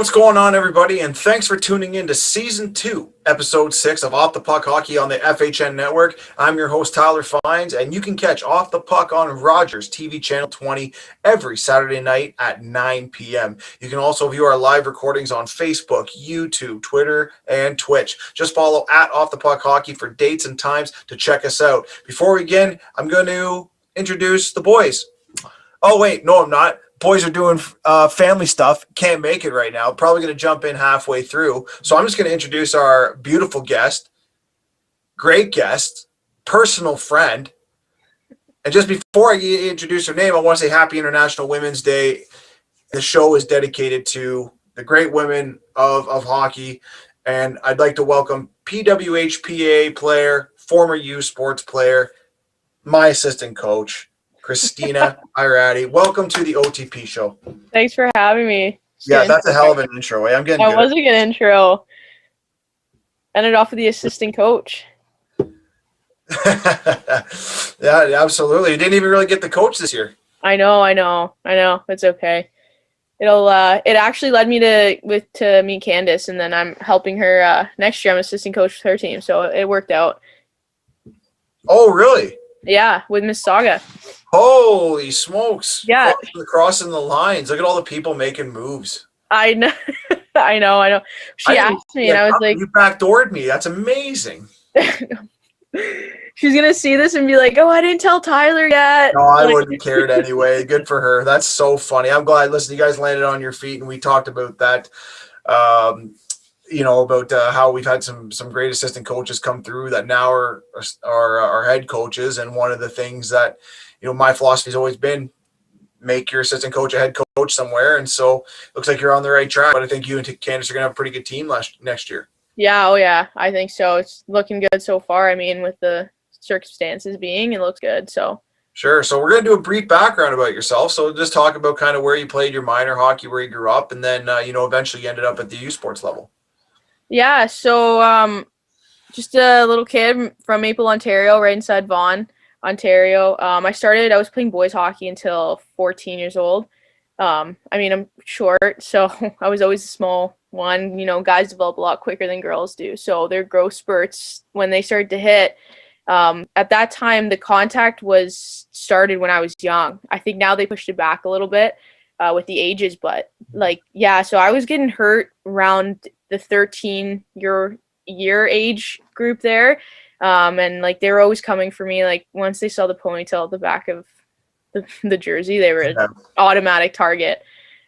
What's going on, everybody? And thanks for tuning in to Season 2, Episode 6 of Off the Puck Hockey on the FHN Network. I'm your host, Tyler Fines, and you can catch Off the Puck on Rogers TV Channel 20 every Saturday night at 9 p.m. You can also view our live recordings on Facebook, YouTube, Twitter, and Twitch. Just follow at Off the Puck Hockey for dates and times to check us out. Before we begin, I'm going to introduce the boys. Oh, wait, no, I'm not. Boys are doing family stuff. Can't make it right now. Probably going to jump in halfway through. So I'm just going to introduce our beautiful guest, great guest, personal friend. And just before I introduce her name, I want to say Happy International Women's Day. The show is dedicated to the great women of hockey. And I'd like to welcome PWHPA player, former U Sports player, my assistant coach, Christina Ieradi. Welcome to the OTP show. Thanks for having me. Yeah, that's a hell of an intro. I'm getting good. That was a good intro. Ended off with the assistant coach. Yeah, absolutely. You didn't even really get the coach this year. I know. It's okay. It actually led me to meet Candace, and then I'm helping her next year. I'm assistant coach with her team, so it worked out. Oh, really? Yeah, with Miss Saga. Holy smokes. Yeah. Crossing the lines. Look at all the people making moves. I know. I know. She asked me, and I was like... You backdoored me. That's amazing. She's going to see this and be like, oh, I didn't tell Tyler yet. No, I wouldn't have cared anyway. Good for her. That's so funny. I'm glad. Listen, you guys landed on your feet, and we talked about that. About how we've had some great assistant coaches come through that now are our head coaches. And one of the things that, my philosophy has always been make your assistant coach a head coach somewhere. And so it looks like you're on the right track. But I think you and Candace are going to have a pretty good team next year. Yeah. Oh, yeah. I think so. It's looking good so far. I mean, with the circumstances being, it looks good. So. Sure. So we're going to do a brief background about yourself. So just talk about kind of where you played your minor hockey, where you grew up, and then, eventually you ended up at the U Sports level. Yeah, so just a little kid from Maple, Ontario, right inside Vaughan, Ontario. I was playing boys hockey until 14 years old. I'm short, so I was always a small one. Guys develop a lot quicker than girls do. So their growth spurts, when they started to hit, at that time, the contact was started when I was young. I think now they pushed it back a little bit with the ages, but so I was getting hurt around the 13-year age group there. And they were always coming for me. Once they saw the ponytail at the back of the jersey, they were an automatic target.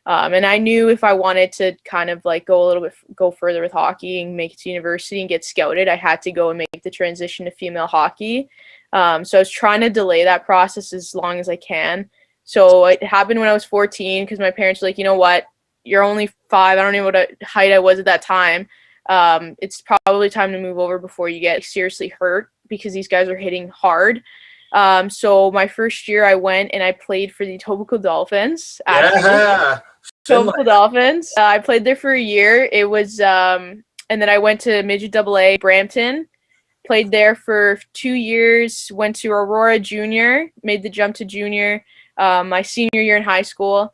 And I knew if I wanted to kind of go further with hockey and make it to university and get scouted, I had to go and make the transition to female hockey. So I was trying to delay that process as long as I can. So it happened when I was 14 because my parents were like, you know what? You're only 5. I don't even know what height I was at that time. It's probably time to move over before you get seriously hurt because these guys are hitting hard. So my first year I went and I played for the Etobicoke Dolphins. Etobicoke Dolphins. I played there for a year. It was, and then I went to Midget AA Brampton. Played there for 2 years. Went to Aurora Junior. Made the jump to junior my senior year in high school.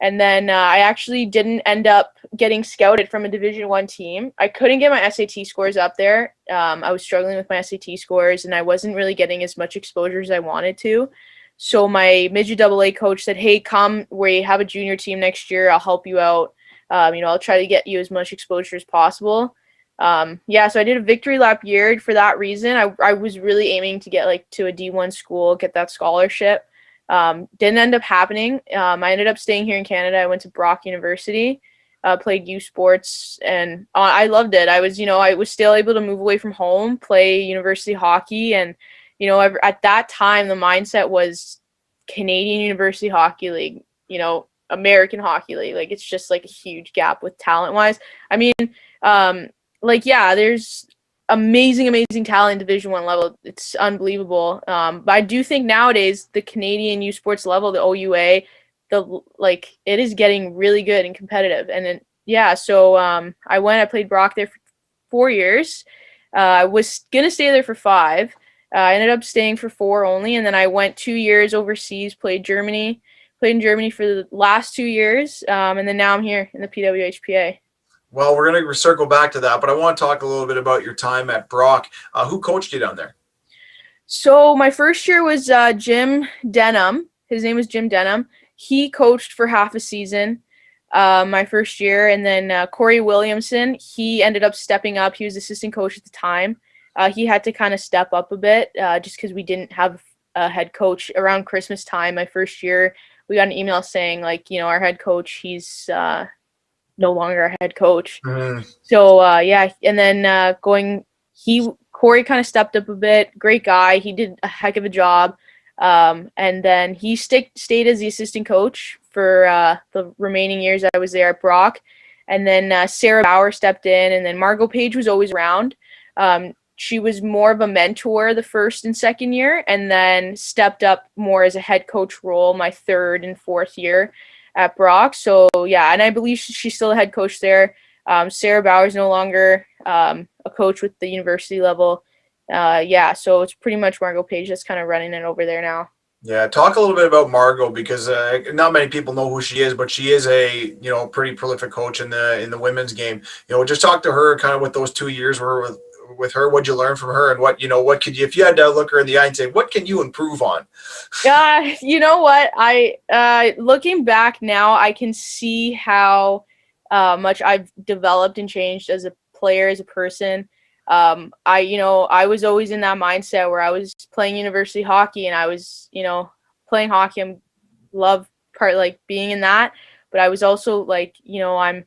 And then I actually didn't end up getting scouted from a Division I team. I couldn't get my SAT scores up there. I was struggling with my SAT scores, and I wasn't really getting as much exposure as I wanted to. So my Midget AA coach said, hey, come, we have a junior team next year. I'll help you out. I'll try to get you as much exposure as possible. So I did a victory lap year for that reason. I was really aiming to get to a D1 school, get that scholarship. Didn't end up happening. I ended up staying here in Canada. I went to Brock University, played U Sports, and I loved it. I was still able to move away from home, play university hockey, and at that time the mindset was Canadian University Hockey League, American Hockey League. It's just a huge gap with talent wise. I mean, there's amazing talent in Division I level. It's unbelievable. But I do think nowadays the Canadian U Sports level, the OUA, it is getting really good and competitive. And then so I played Brock there for 4 years. I was gonna stay there for 5. I ended up staying for 4 only, and then I went 2 years overseas, played in Germany for the last 2 years, and then now I'm here in the PWHPA. Well, we're going to circle back to that, but I want to talk a little bit about your time at Brock. Who coached you down there? So my first year was Jim Denham. His name was Jim Denham. He coached for half a season my first year. And then Corey Williamson, he ended up stepping up. He was assistant coach at the time. He had to kind of step up a bit just because we didn't have a head coach. Around Christmas time, my first year, we got an email saying, like, our head coach, he's no longer our head coach. So, yeah, and then Corey kind of stepped up a bit. Great guy. He did a heck of a job. And then he stayed as the assistant coach for the remaining years I was there at Brock. And then Sarah Bauer stepped in, and then Margot Page was always around. She was more of a mentor the first and second year, and then stepped up more as a head coach role my third and fourth year at Brock. So, yeah, and I believe she's still a head coach there. Sarah Bauer is no longer a coach with the university level. So it's pretty much Margot Page that's kind of running it over there now. Yeah, talk a little bit about Margot, because not many people know who she is, but she is a pretty prolific coach in the women's game. Just talk to her, kind of what those 2 years were with her. What'd you learn from her, and what could you, if you had to look her in the eye and say, what can you improve on? You know what? I looking back now, I can see how much I've developed and changed as a player, as a person. I was always in that mindset where I was playing university hockey, and I was, playing hockey. I love being in that, but I was also like, I'm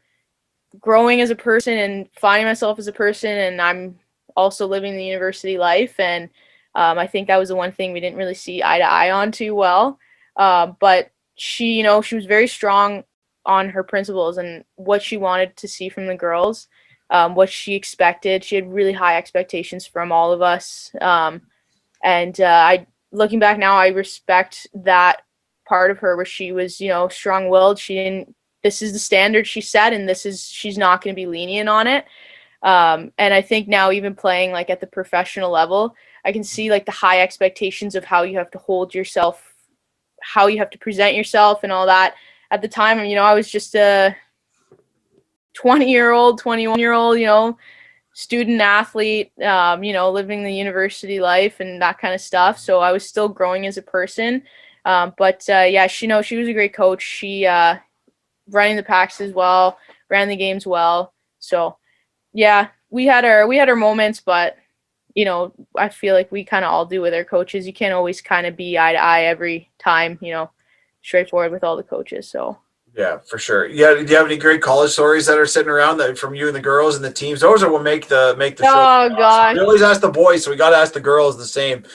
growing as a person and finding myself as a person, and I'm also living the university life. And I think that was the one thing we didn't really see eye to eye on too well. But she was very strong on her principles and what she wanted to see from the girls. What she expected. She had really high expectations from all of us. Looking back now, I respect that part of her where she was, strong-willed. This is the standard she set, and she's not going to be lenient on it. And I think now, even playing at the professional level, I can see the high expectations of how you have to hold yourself, how you have to present yourself and all that. At the time, I was just a 20-year-old, 21-year-old, student athlete, living the university life and that kind of stuff. So I was still growing as a person. She was a great coach. She running the packs as well, ran the games well. So yeah, we had our moments, but I feel like we kind of all do with our coaches. You can't always kind of be eye to eye every time, straightforward with all the coaches. So yeah, for sure. Yeah, do you have any great college stories that are sitting around that from you and the girls and the teams? Those are what make the show. Oh gosh, we always ask the boys, so we got to ask the girls the same.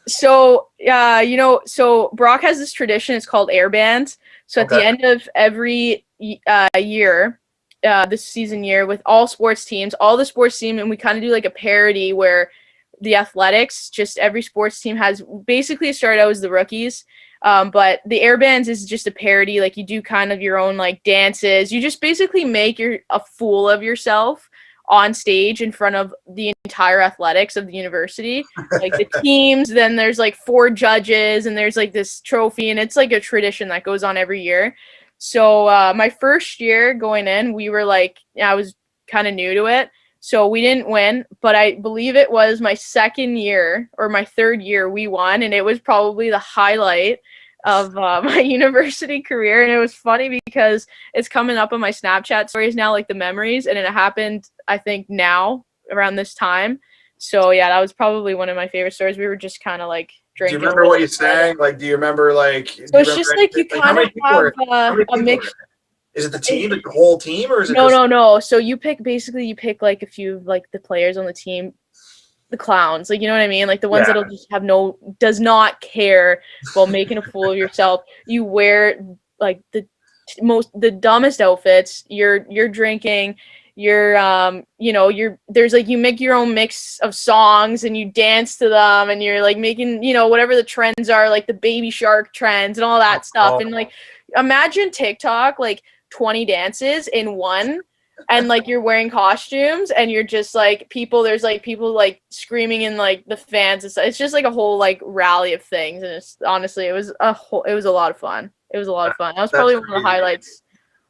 So so Brock has this tradition. It's called air bands. So at the end of every year, this season year, with all the sports teams, and we kind of do a parody where the athletics, just every sports team has basically started out as the rookies. But the air bands is just a parody. You do kind of your own dances. You just basically make a fool of yourself on stage in front of the entire athletics of the university, the teams. Then there's 4 judges, and there's this trophy, and it's a tradition that goes on every year. So my first year going in, we were I was kind of new to it. So we didn't win, but I believe it was my second year or my third year we won, and it was probably the highlight of my university career. And it was funny because it's coming up on my Snapchat stories now, the memories, and it happened, I think, now around this time. So yeah, that was probably one of my favorite stories. We were just kind of drinking. Do you remember what you sang? Do you remember So it's just you kind of have a mix. Is it the team, the whole team, or is it no? So you pick a few of the players on the team, the clowns, you know what I mean? The ones that'll just does not care about making a fool of yourself. You wear the dumbest outfits. You're drinking. You make your own mix of songs and you dance to them, and you're making whatever the trends are, the baby shark trends and all that stuff. And imagine TikTok 20 dances in one, and you're wearing costumes, and you're just there's people screaming in the fans and stuff. It's just a whole rally of things, and it's honestly it was a lot of fun. That was probably one of the highlights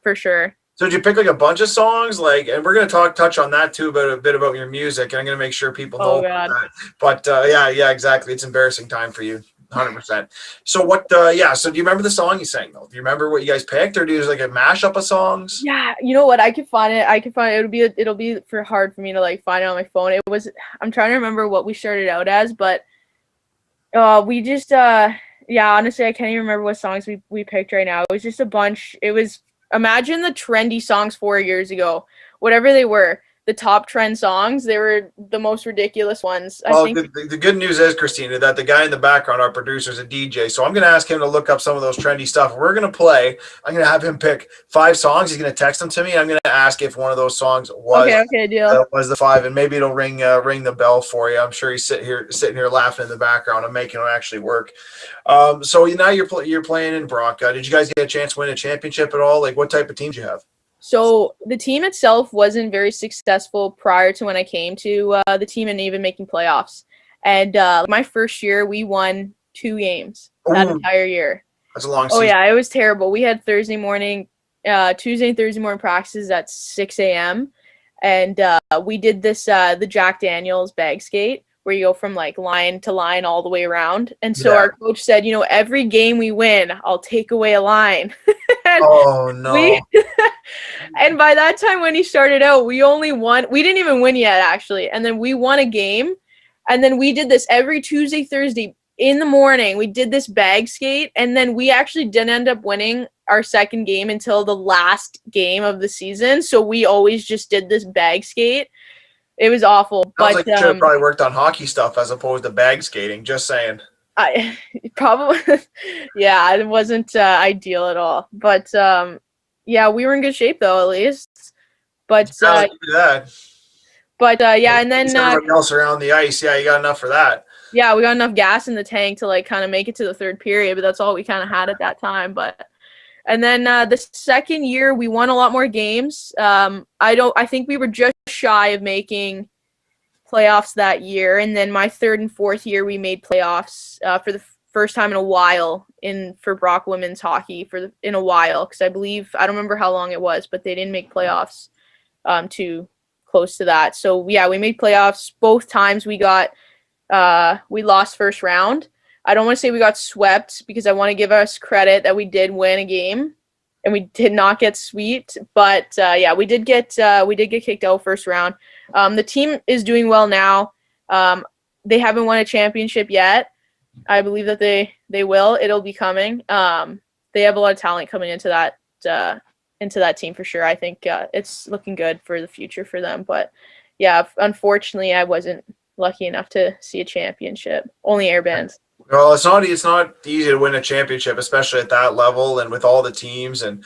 for sure. So did you pick like a bunch of songs? Like, and we're gonna touch on that too, but a bit about your music, and I'm gonna make sure people know Oh God. that. But yeah, exactly. It's embarrassing time for you, 100%. So what? Yeah. So do you remember the song you sang though? Do you remember what you guys picked, or do you just like a mashup of songs? Yeah, you know what? I can find it. I can find it. It'll be for hard for me to like find it on my phone. It was. I'm trying to remember what we started out as, but we just yeah. Honestly, I can't even remember what songs we picked right now. It was just a bunch. It was imagine the trendy songs 4 years ago, whatever they were. The top trend songs, they were the most ridiculous ones. I Well, think. the good news is, Christina, that the guy in the background, our producer, is a DJ. So I'm going to ask him to look up some of those trendy stuff. We're going to play. I'm going to have him pick 5 songs. He's going to text them to me. I'm going to ask if one of those songs Okay, deal. was the 5, and maybe it'll ring the bell for you. I'm sure he's sitting here laughing in the background and making it actually work. So now you're playing in Brock. Did you guys get a chance to win a championship at all? Like, what type of teams you have? So the team itself wasn't very successful prior to when I came to the team and even making playoffs. And my first year, we won 2 games that entire year. That's a long season. Oh, yeah, it was terrible. We had Tuesday and Thursday morning practices at 6 a.m. And we did this, the Jack Daniels bag skate, where you go from like line to line all the way around. And so our coach said, every game we win, I'll take away a line. Oh, no. And by that time when he started out, we didn't even win yet, actually. And then we won a game. And then we did this every Tuesday, Thursday in the morning. We did this bag skate. And then we actually didn't end up winning our second game until the last game of the season. So we always just did this bag skate. It was awful. Sounds like you should have probably worked on hockey stuff as opposed to bag skating. Just saying. I probably, yeah, it wasn't ideal at all. But yeah, we were in good shape though, at least. But yeah, and then everybody else around the ice, yeah, you got enough for that. Yeah, we got enough gas in the tank to like kind of make it to the third period, but that's all we kind of had at that time. And then the second year we won a lot more games. I think we were just shy of making playoffs that year, and then my third and fourth year we made playoffs for the first time in a while for Brock women's hockey in a while, because I don't remember how long it was, but they didn't make playoffs too close to that. So yeah, we made playoffs both times. We lost first round. I don't want to say we got swept because I want to give us credit that we did win a game and we did not get swept, but yeah, we did get kicked out first round. The team is doing well now. They haven't won a championship yet. I believe that they will. It'll be coming. They have a lot of talent coming into that team for sure. I think it's looking good for the future for them. But yeah, unfortunately, I wasn't lucky enough to see a championship. Only airbands. Well, it's not easy to win a championship, especially at that level and with all the teams and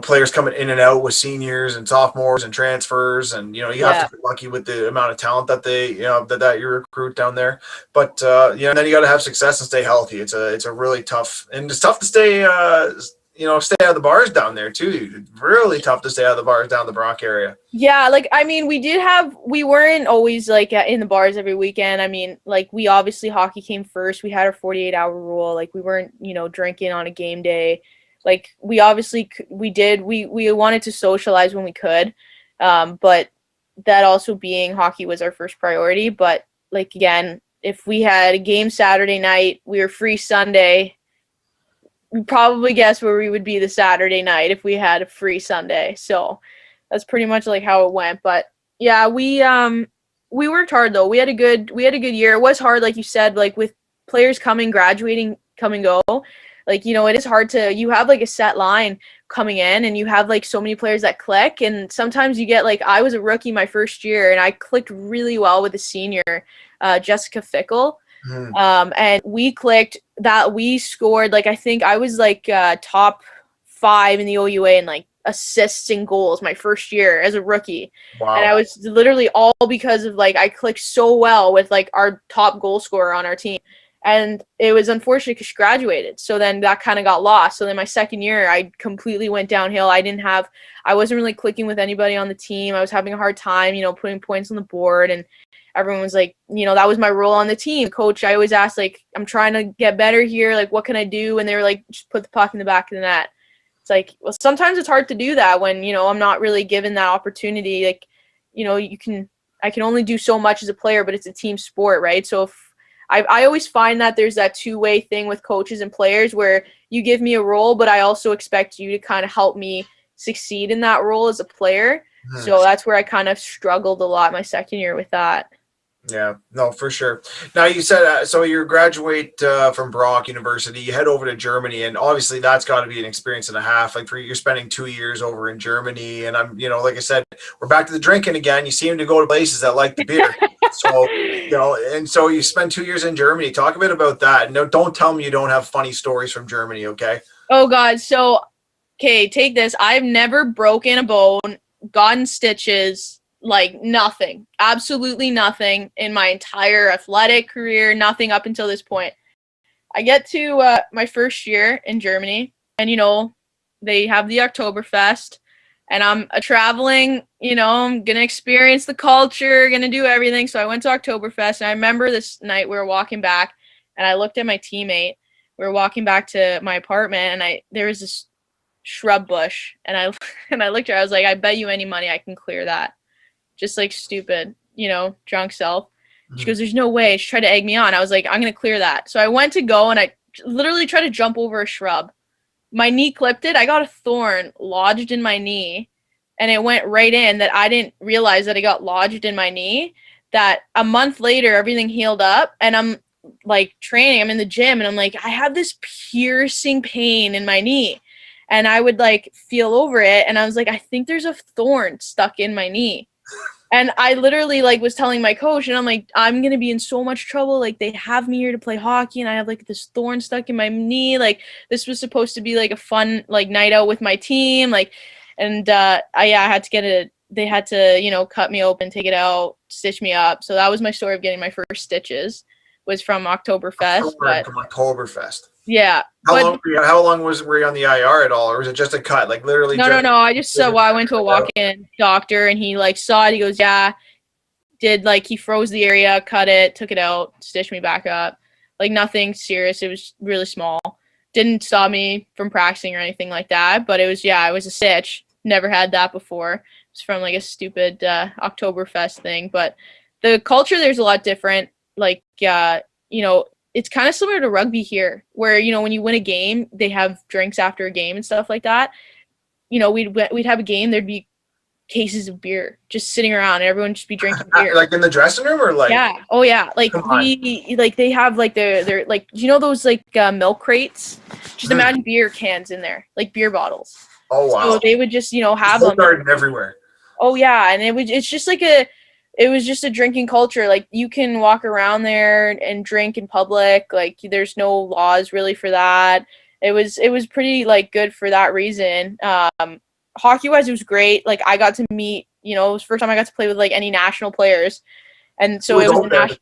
players coming in and out with seniors and sophomores and transfers, and you have to be lucky with the amount of talent that that you recruit down there. But and then you got to have success and stay healthy. It's a really tough, and it's tough to stay stay out of the bars down there too. Really tough to stay out of the bars down the Brock area. Yeah, like I mean, we weren't always like in the bars every weekend. I mean, like we obviously hockey came first. We had our 48-hour rule. Like we weren't drinking on a game day. Like we obviously we wanted to socialize when we could, but that also being hockey was our first priority. But like again, if we had a game Saturday night, we were free Sunday. We probably guess where we would be the Saturday night if we had a free Sunday. So that's pretty much like how it went. But yeah, we worked hard though. We had a good year. It was hard, like you said, like with players graduating, come and go. Like, it is hard you have like a set line coming in and you have like so many players that click. And sometimes you get like, I was a rookie my first year and I clicked really well with a senior, Jessica Fickle. And we clicked that we scored, like, I think I was like top 5 in the OUA and like assists and goals my first year as a rookie. Wow. And I was literally all because of like, I clicked so well with like our top goal scorer on our team. And it was unfortunate because she graduated. So then that kind of got lost. So then my second year, I completely went downhill. I wasn't really clicking with anybody on the team. I was having a hard time, putting points on the board. And everyone was like, that was my role on the team. Coach, I always asked, like, I'm trying to get better here. Like, what can I do? And they were like, just put the puck in the back of the net. it's like, well, sometimes it's hard to do that when, I'm not really given that opportunity. Like, I can only do so much as a player, but it's a team sport, right? So if I always find that there's that two-way thing with coaches and players where you give me a role, but I also expect you to kind of help me succeed in that role as a player. So that's where I kind of struggled a lot my second year with that. Yeah, no, for sure. Now you said, so you graduate from Brock University, you head over to Germany, and obviously that's got to be an experience and a half. Like you're spending 2 years over in Germany, and I'm, like I said, we're back to the drinking again. You seem to go to places that like the beer. So, and so you spend 2 years in Germany. Talk a bit about that. No, don't tell me you don't have funny stories from Germany, okay? Oh God. So, okay, take this. I've never broken a bone, gotten stitches, like nothing, absolutely nothing in my entire athletic career, nothing up until this point. I get to my first year in Germany, and they have the Oktoberfest, and I'm traveling, I'm gonna experience the culture, gonna do everything. So I went to Oktoberfest, and I remember this night we were walking back, and I looked at my teammate. We were walking back to my apartment, and there was this shrub bush, and I looked at her. I was like, I bet you any money I can clear that. Just like stupid, drunk self. She goes, there's no way. She tried to egg me on. I was like, I'm going to clear that. So I went to go, and I literally tried to jump over a shrub. My knee clipped it. I got a thorn lodged in my knee, and it went right in that I didn't realize that it got lodged in my knee. That a month later, everything healed up, and I'm like training. I'm in the gym, and I'm like, I have this piercing pain in my knee. And I would like feel over it, and I was like, I think there's a thorn stuck in my knee. And I literally like was telling my coach, and I'm like, I'm going to be in so much trouble. Like, they have me here to play hockey, and I have like this thorn stuck in my knee. Like, this was supposed to be like a fun like night out with my team. Like, and I had to get it. They had to, cut me open, take it out, stitch me up. So that was my story of getting my first stitches, was from Oktoberfest. From Oktoberfest. Yeah. How long were you on the IR at all, or was it just a cut? Like literally? No. I just I went to a walk-in doctor, and he like saw it. He goes, yeah. He froze the area, cut it, took it out, stitched me back up. Like nothing serious. It was really small. Didn't stop me from practicing or anything like that. But it was a stitch. Never had that before. It's from like a stupid Oktoberfest thing. But the culture there's a lot different. Like it's kind of similar to rugby here, where, when you win a game, they have drinks after a game and stuff like that. We'd have a game, there'd be cases of beer just sitting around, and everyone just be drinking beer. Like in the dressing room, or like? Yeah. Oh yeah. Like they have like their like, those like milk crates? Just imagine beer cans in there, like beer bottles. Oh wow. So they would just, have them garden everywhere. Oh yeah. And it was just a drinking culture. Like, you can walk around there and drink in public. Like, there's no laws really for that. It was pretty like good for that reason. Hockey wise, it was great. Like, I got to meet, it was the first time I got to play with like any national players. And so it was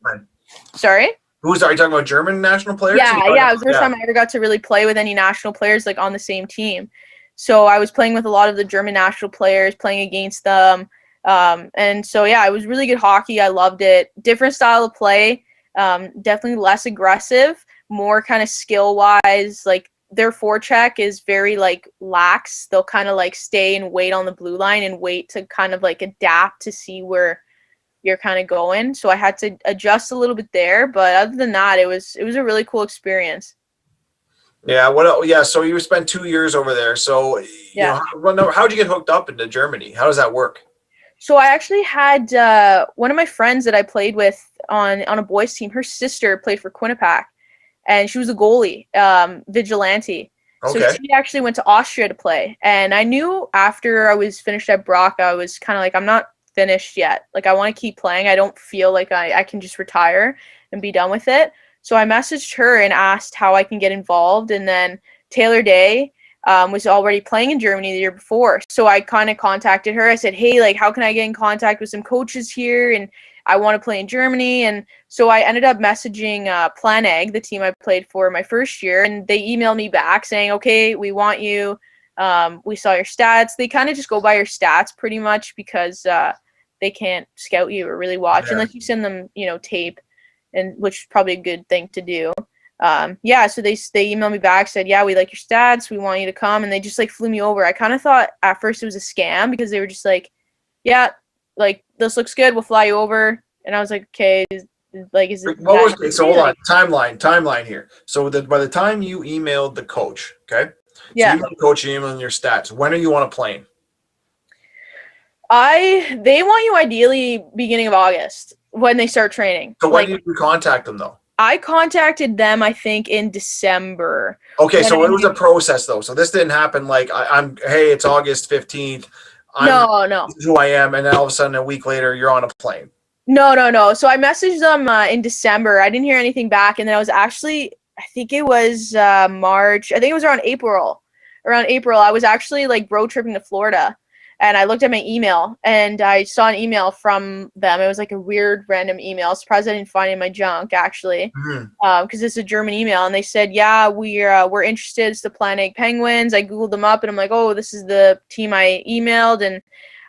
Sorry? Are you talking about German national players? Yeah. It was the first time I ever got to really play with any national players like on the same team. So I was playing with a lot of the German national players, playing against them. And so, yeah, it was really good hockey. I loved it. Different style of play, definitely less aggressive, more kind of skill wise. Like, their forecheck is very like lax. They'll kind of like stay and wait on the blue line and wait to kind of like adapt to see where you're kind of going. So I had to adjust a little bit there, but other than that, it was a really cool experience. Yeah. So you spent 2 years over there. So how'd you get hooked up into Germany? How does that work? So I actually had one of my friends that I played with on a boys team. Her sister played for Quinnipiac, and she was a goalie, Vigilante. Okay. So she actually went to Austria to play. And I knew after I was finished at Brock, I was kind of like, I'm not finished yet. Like, I want to keep playing. I don't feel like I can just retire and be done with it. So I messaged her and asked how I can get involved. And then Taylor Day was already playing in Germany the year before. So I kind of contacted her. I said, hey, like, how can I get in contact with some coaches here? And I want to play in Germany. And so I ended up messaging Plan Egg, the team I played for my first year. And they emailed me back saying, okay, we want you. We saw your stats. They kind of just go by your stats pretty much because they can't scout you or really watch unless you send them, tape, and which is probably a good thing to do. yeah, so they emailed me back, said, yeah, we like your stats, we want you to come, and they just like flew me over. I kind of thought at first it was a scam because they were just like, yeah, like this looks good, we'll fly you over, and I was like, okay, is it What was that so easy? hold on, Like, timeline here. So by the time you emailed the coach, okay, so you yeah, emailed the coach, you emailed your stats. When are you on a plane? they want you ideally beginning of August when they start training. So when Like, did you contact them though? I contacted them, I think, in December. Okay, When so I it was knew, a process though. So this didn't happen like I'm. Hey, it's August 15th. no. This is who I am, and then all of a sudden a week later you're on a plane. No. So I messaged them in December. I didn't hear anything back, and then I was actually, I think it was March. I think it was around April. Around April, I was actually like road tripping to Florida, and I looked at my email, and I saw an email from them. It was like a weird random email. Surprised I didn't find it in my junk actually, because it's a German email, and they said, yeah, we're interested. It's the Plan Egg Penguins. I googled them up, and I'm like, oh, this is the team I emailed, and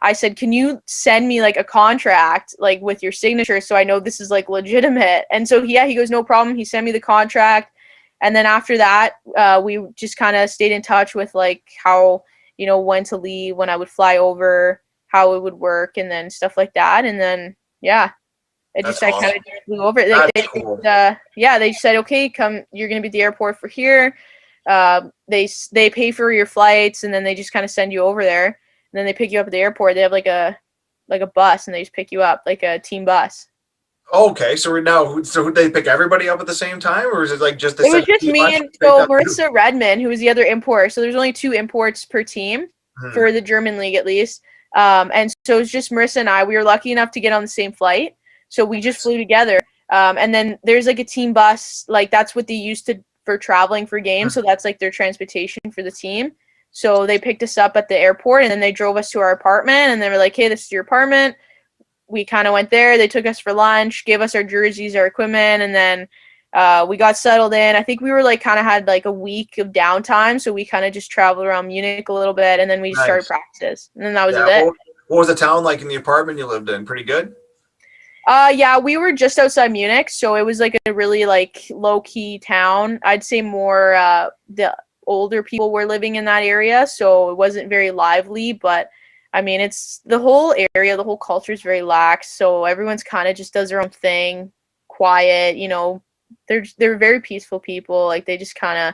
I said, can you send me like a contract like with your signature so I know this is like legitimate? And so yeah, he goes, no problem. He sent me the contract. And then after that, we just kind of stayed in touch with like how, when to leave, when I would fly over, how it would work, and then stuff like that. And then yeah, That's I kind awesome. of flew over. Like That's cool. they said, okay, come, you're gonna be at the airport for here. They pay for your flights, and then they just kind of send you over there. And then they pick you up at the airport. They have like a bus, and they just pick you up like a team bus. Okay, so right now, so they pick everybody up at the same time, or is it like just the It was second just team me lunch and picked so up you? Marissa Redmond, who was the other importer. So there's only 2 imports per team for the German league at least. And so it was just Marissa and I. We were lucky enough to get on the same flight, so we just flew together. And then there's like a team bus, like that's what they used to for traveling for games. So that's like their transportation for the team. So they picked us up at the airport, and then they drove us to our apartment, and they were like, hey, this is your apartment. We kind of went there. They took us for lunch, gave us our jerseys, our equipment, and then we got settled in. I think we were like kind of had like a week of downtime, so we kind of just traveled around Munich a little bit, and then we just started Nice. practices, and then that was Yeah. it. What was the town like in the apartment you lived in? Pretty good. Yeah, we were just outside Munich, so it was like a really like low key town. I'd say more the older people were living in that area, so it wasn't very lively, but I mean, it's the whole area, the whole culture is very lax, so everyone's kind of just does their own thing, quiet, they're very peaceful people, like they just kind of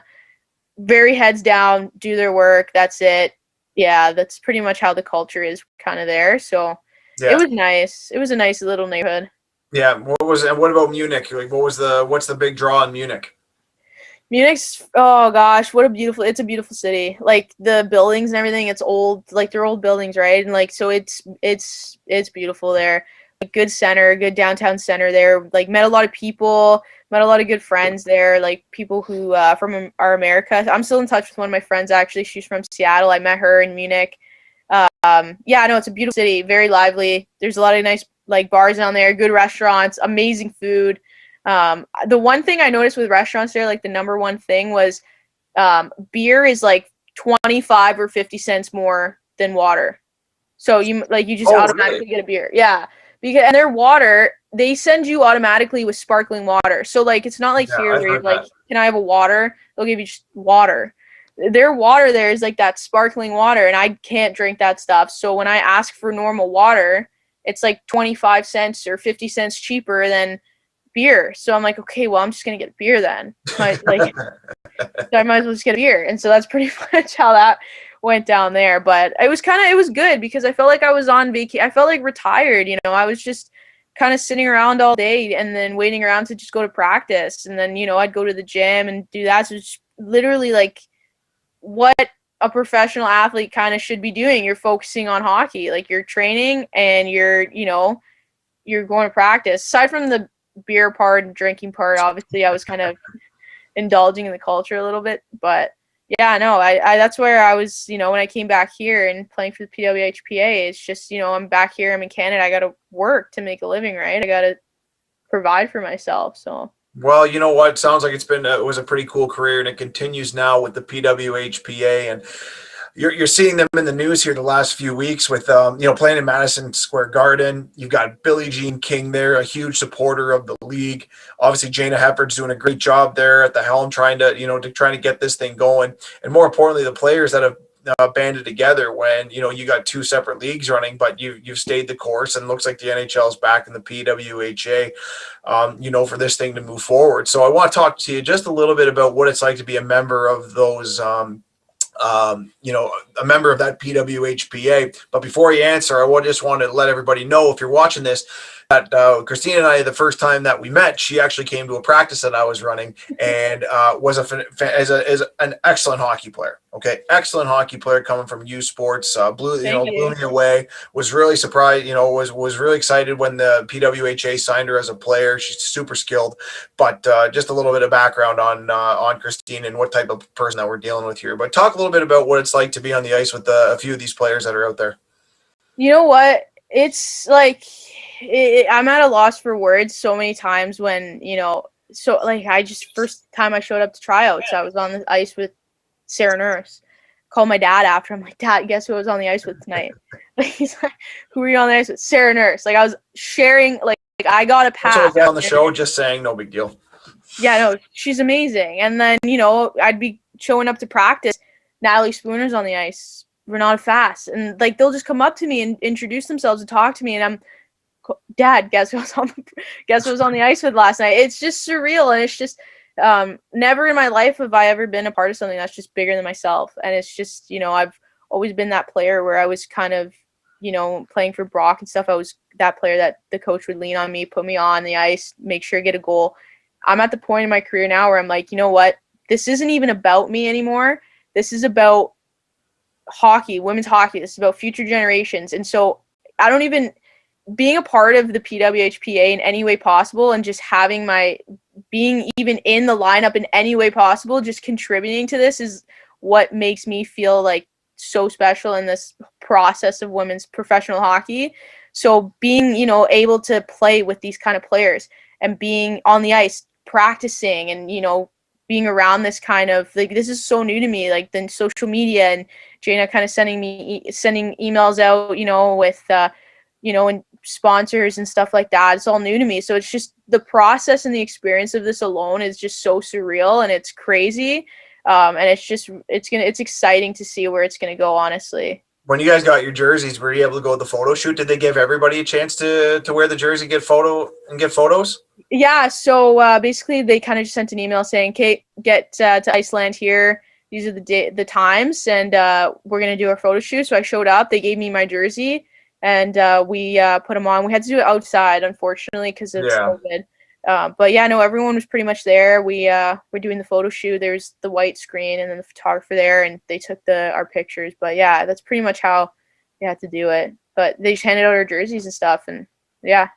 very heads down, do their work, that's it. Yeah, that's pretty much how the culture is kind of there, so it Yeah. was nice. It was a nice little neighborhood. Yeah. What about Munich? Like, what's the big draw in Munich? Munich's, oh gosh, it's a beautiful city. Like the buildings and everything, it's old, like they're old buildings, right? And like so it's beautiful there. Like, good center, good downtown center there. Like met a lot of people, met a lot of good friends there, like people who from our America. I'm still in touch with one of my friends actually. She's from Seattle. I met her in Munich. Yeah, no, it's a beautiful city, very lively. There's a lot of nice like bars down there, good restaurants, amazing food. The one thing I noticed with restaurants there, like the number one thing was beer is like 25 or 50 cents more than water. So you just Oh, really? automatically get a beer. Yeah. And their water, they send you automatically with sparkling water. So like it's not like Yeah, here I've where you're heard like, that. can I have a water? They'll give you just water. Their water there is like that sparkling water, and I can't drink that stuff. So when I ask for normal water, it's like 25 cents or 50 cents cheaper than beer. So I'm like, okay, well, I'm just gonna get a beer then. So I might as well just get a beer. And so that's pretty much how that went down there. But it was good because I felt like I was on vacation. I felt like retired. I was just kind of sitting around all day and then waiting around to just go to practice. And then I'd go to the gym and do that. So it's literally like what a professional athlete kind of should be doing. You're focusing on hockey, like you're training and you're going to practice. Aside from the beer part and drinking part, obviously I was kind of indulging in the culture a little bit, but yeah, no, I that's where I was, when I came back here and playing for the PWHPA, it's just, I'm back here, I'm in Canada, I got to work to make a living, right? I got to provide for myself, so. Well, you know what? Sounds like it was a pretty cool career, and it continues now with the PWHPA. And you're seeing them in the news here the last few weeks with playing in Madison Square Garden. You've got Billie Jean King there, a huge supporter of the league. Obviously, Jana Hepburne's doing a great job there at the helm, trying to get this thing going. And more importantly, the players that have banded together when you got two separate leagues running, but you've stayed the course, and looks like the NHL is back in the PWHA. For this thing to move forward. So I want to talk to you just a little bit about what it's like to be a member of those. A member of that PWHPA. But before you answer, just want to let everybody know, if you're watching this, that Christina and I, the first time that we met, she actually came to a practice that I was running, and was an excellent hockey player. Okay, excellent hockey player coming from U Sports. Blew me away. Was really surprised. Was really excited when the PWHA signed her as a player. She's super skilled. But just a little bit of background on Christine and what type of person that we're dealing with here. But talk a little bit about what it's like to be on the ice with a few of these players that are out there. You know what? It's like I'm at a loss for words so many times when, first time I showed up to tryouts, I was on the ice with Sarah Nurse. Called my dad after. I'm like, Dad, guess who I was on the ice with tonight? He's like, who were you on the ice with? Sarah Nurse. I was sharing, I got a pass. So on the show, just saying, no big deal. Yeah, no, she's amazing. And then, I'd be showing up to practice. Natalie Spooner's on the ice. Renata Fast. And, they'll just come up to me and introduce themselves and talk to me. And I'm, Dad, guess who was on the ice with last night? It's just surreal. And it's just never in my life have I ever been a part of something that's just bigger than myself. And it's just, I've always been that player where I was kind of, playing for Brock and stuff. I was that player that the coach would lean on me, put me on the ice, make sure I get a goal. I'm at the point in my career now where I'm like, you know what? This isn't even about me anymore. This is about hockey, women's hockey. This is about future generations. And so being a part of the PWHPA in any way possible, and just being even in the lineup in any way possible, just contributing to this is what makes me feel like so special in this process of women's professional hockey. So being, able to play with these kind of players and being on the ice, practicing, and, being around this kind of, this is so new to me, then social media and Jana kind of sending emails out, with, and sponsors and stuff like that. It's all new to me. So it's just the process and the experience of this alone is just so surreal, and it's crazy. And it's exciting to see where it's going to go, honestly. When you guys got your jerseys, were you able to go to the photo shoot? Did they give everybody a chance to wear the jersey, get photos? Yeah. So basically, they kind of just sent an email saying, "Kate, get to Iceland here. These are the times, and we're gonna do our photo shoot." So I showed up. They gave me my jersey, and we put them on. We had to do it outside, unfortunately, because of COVID. But yeah, no, everyone was pretty much there. We were doing the photo shoot. There's the white screen and then the photographer there, and they took our pictures. But yeah, that's pretty much how you had to do it. But they just handed out our jerseys and stuff, and yeah.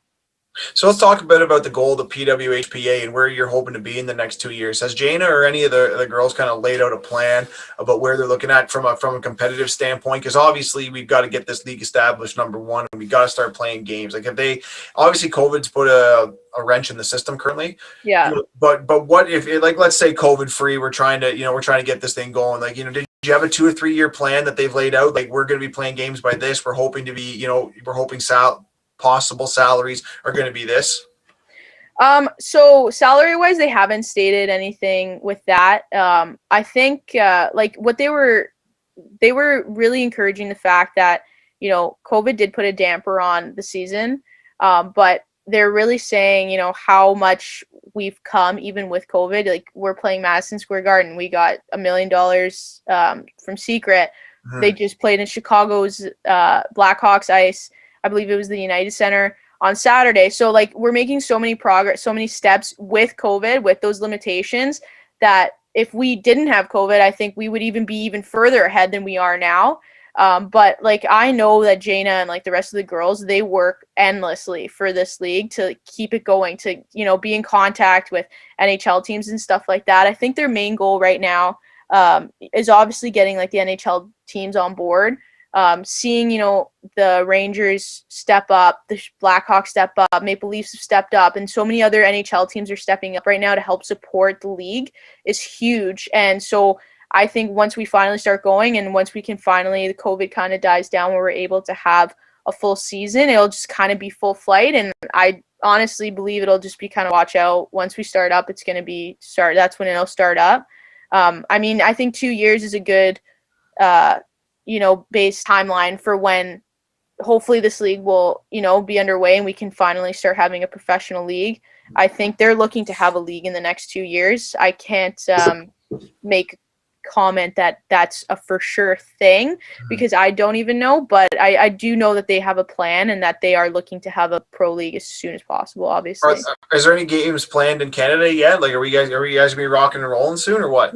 So let's talk a bit about the goal of the PWHPA and where you're hoping to be in the next 2 years. Has Jana or any of the girls kind of laid out a plan about where they're looking at from a competitive standpoint? Because obviously we've got to get this league established, number one, and we got to start playing games. Obviously COVID's put a wrench in the system currently. Yeah. But what if, let's say COVID free, we're trying to get this thing going. Did you have a 2 or 3 year plan that they've laid out? We're going to be playing games by this. We're hoping to be, possible salaries are going to be this? So salary wise, they haven't stated anything with that. I think what they were really encouraging the fact that, COVID did put a damper on the season. But they're really saying, how much we've come even with COVID. We're playing Madison Square Garden. We got $1 million from Secret. Mm-hmm. They just played in Chicago's Blackhawks ice. I believe it was the United Center on Saturday. So we're making so many progress, so many steps with COVID, with those limitations, that if we didn't have COVID, I think we would be even further ahead than we are now. But I know that Jana and the rest of the girls, they work endlessly for this league to keep it going, to, be in contact with NHL teams and stuff like that. I think their main goal right now is obviously getting the NHL teams on board. Seeing, the Rangers step up, the Blackhawks step up, Maple Leafs have stepped up, and so many other NHL teams are stepping up right now to help support the league is huge. And so I think once we finally start going and once we can finally, the COVID kind of dies down where we're able to have a full season, it'll just kind of be full flight. And I honestly believe it'll just be kind of watch out. Once we start up, it's going to be that's when it'll start up. I mean, I think 2 years is a good, base timeline for when hopefully this league will, be underway and we can finally start having a professional league. I think they're looking to have a league in the next 2 years. I can't make comment that that's a for sure thing because I don't even know, but I do know that they have a plan and that they are looking to have a pro league as soon as possible, obviously. Is there any games planned in Canada yet? Like, are you guys gonna be rocking and rolling soon or what?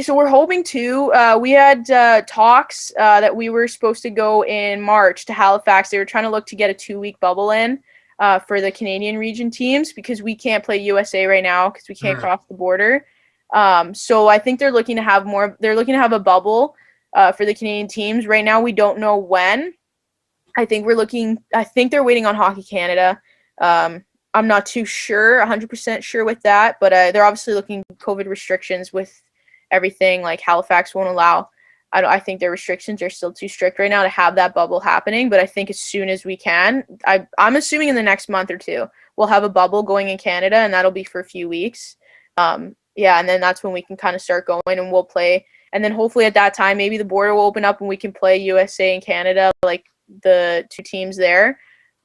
So we're hoping to. We had talks that we were supposed to go in March to Halifax. They were trying to look to get a 2-week bubble in for the Canadian region teams because we can't play USA right now because we can't cross the border. So I think they're looking to have a bubble for the Canadian teams. Right now we don't know when. I think they're waiting on Hockey Canada. I'm not too sure, 100% sure with that, but they're obviously looking at COVID restrictions with everything. Like Halifax won't allow. I think their restrictions are still too strict right now to have that bubble happening. But I think as soon as we can, I'm assuming in the next month or two, we'll have a bubble going in Canada, and that'll be for a few weeks. Yeah, and then that's when we can kind of start going and we'll play. And then hopefully at that time, maybe the border will open up and we can play USA and Canada, like the two teams there,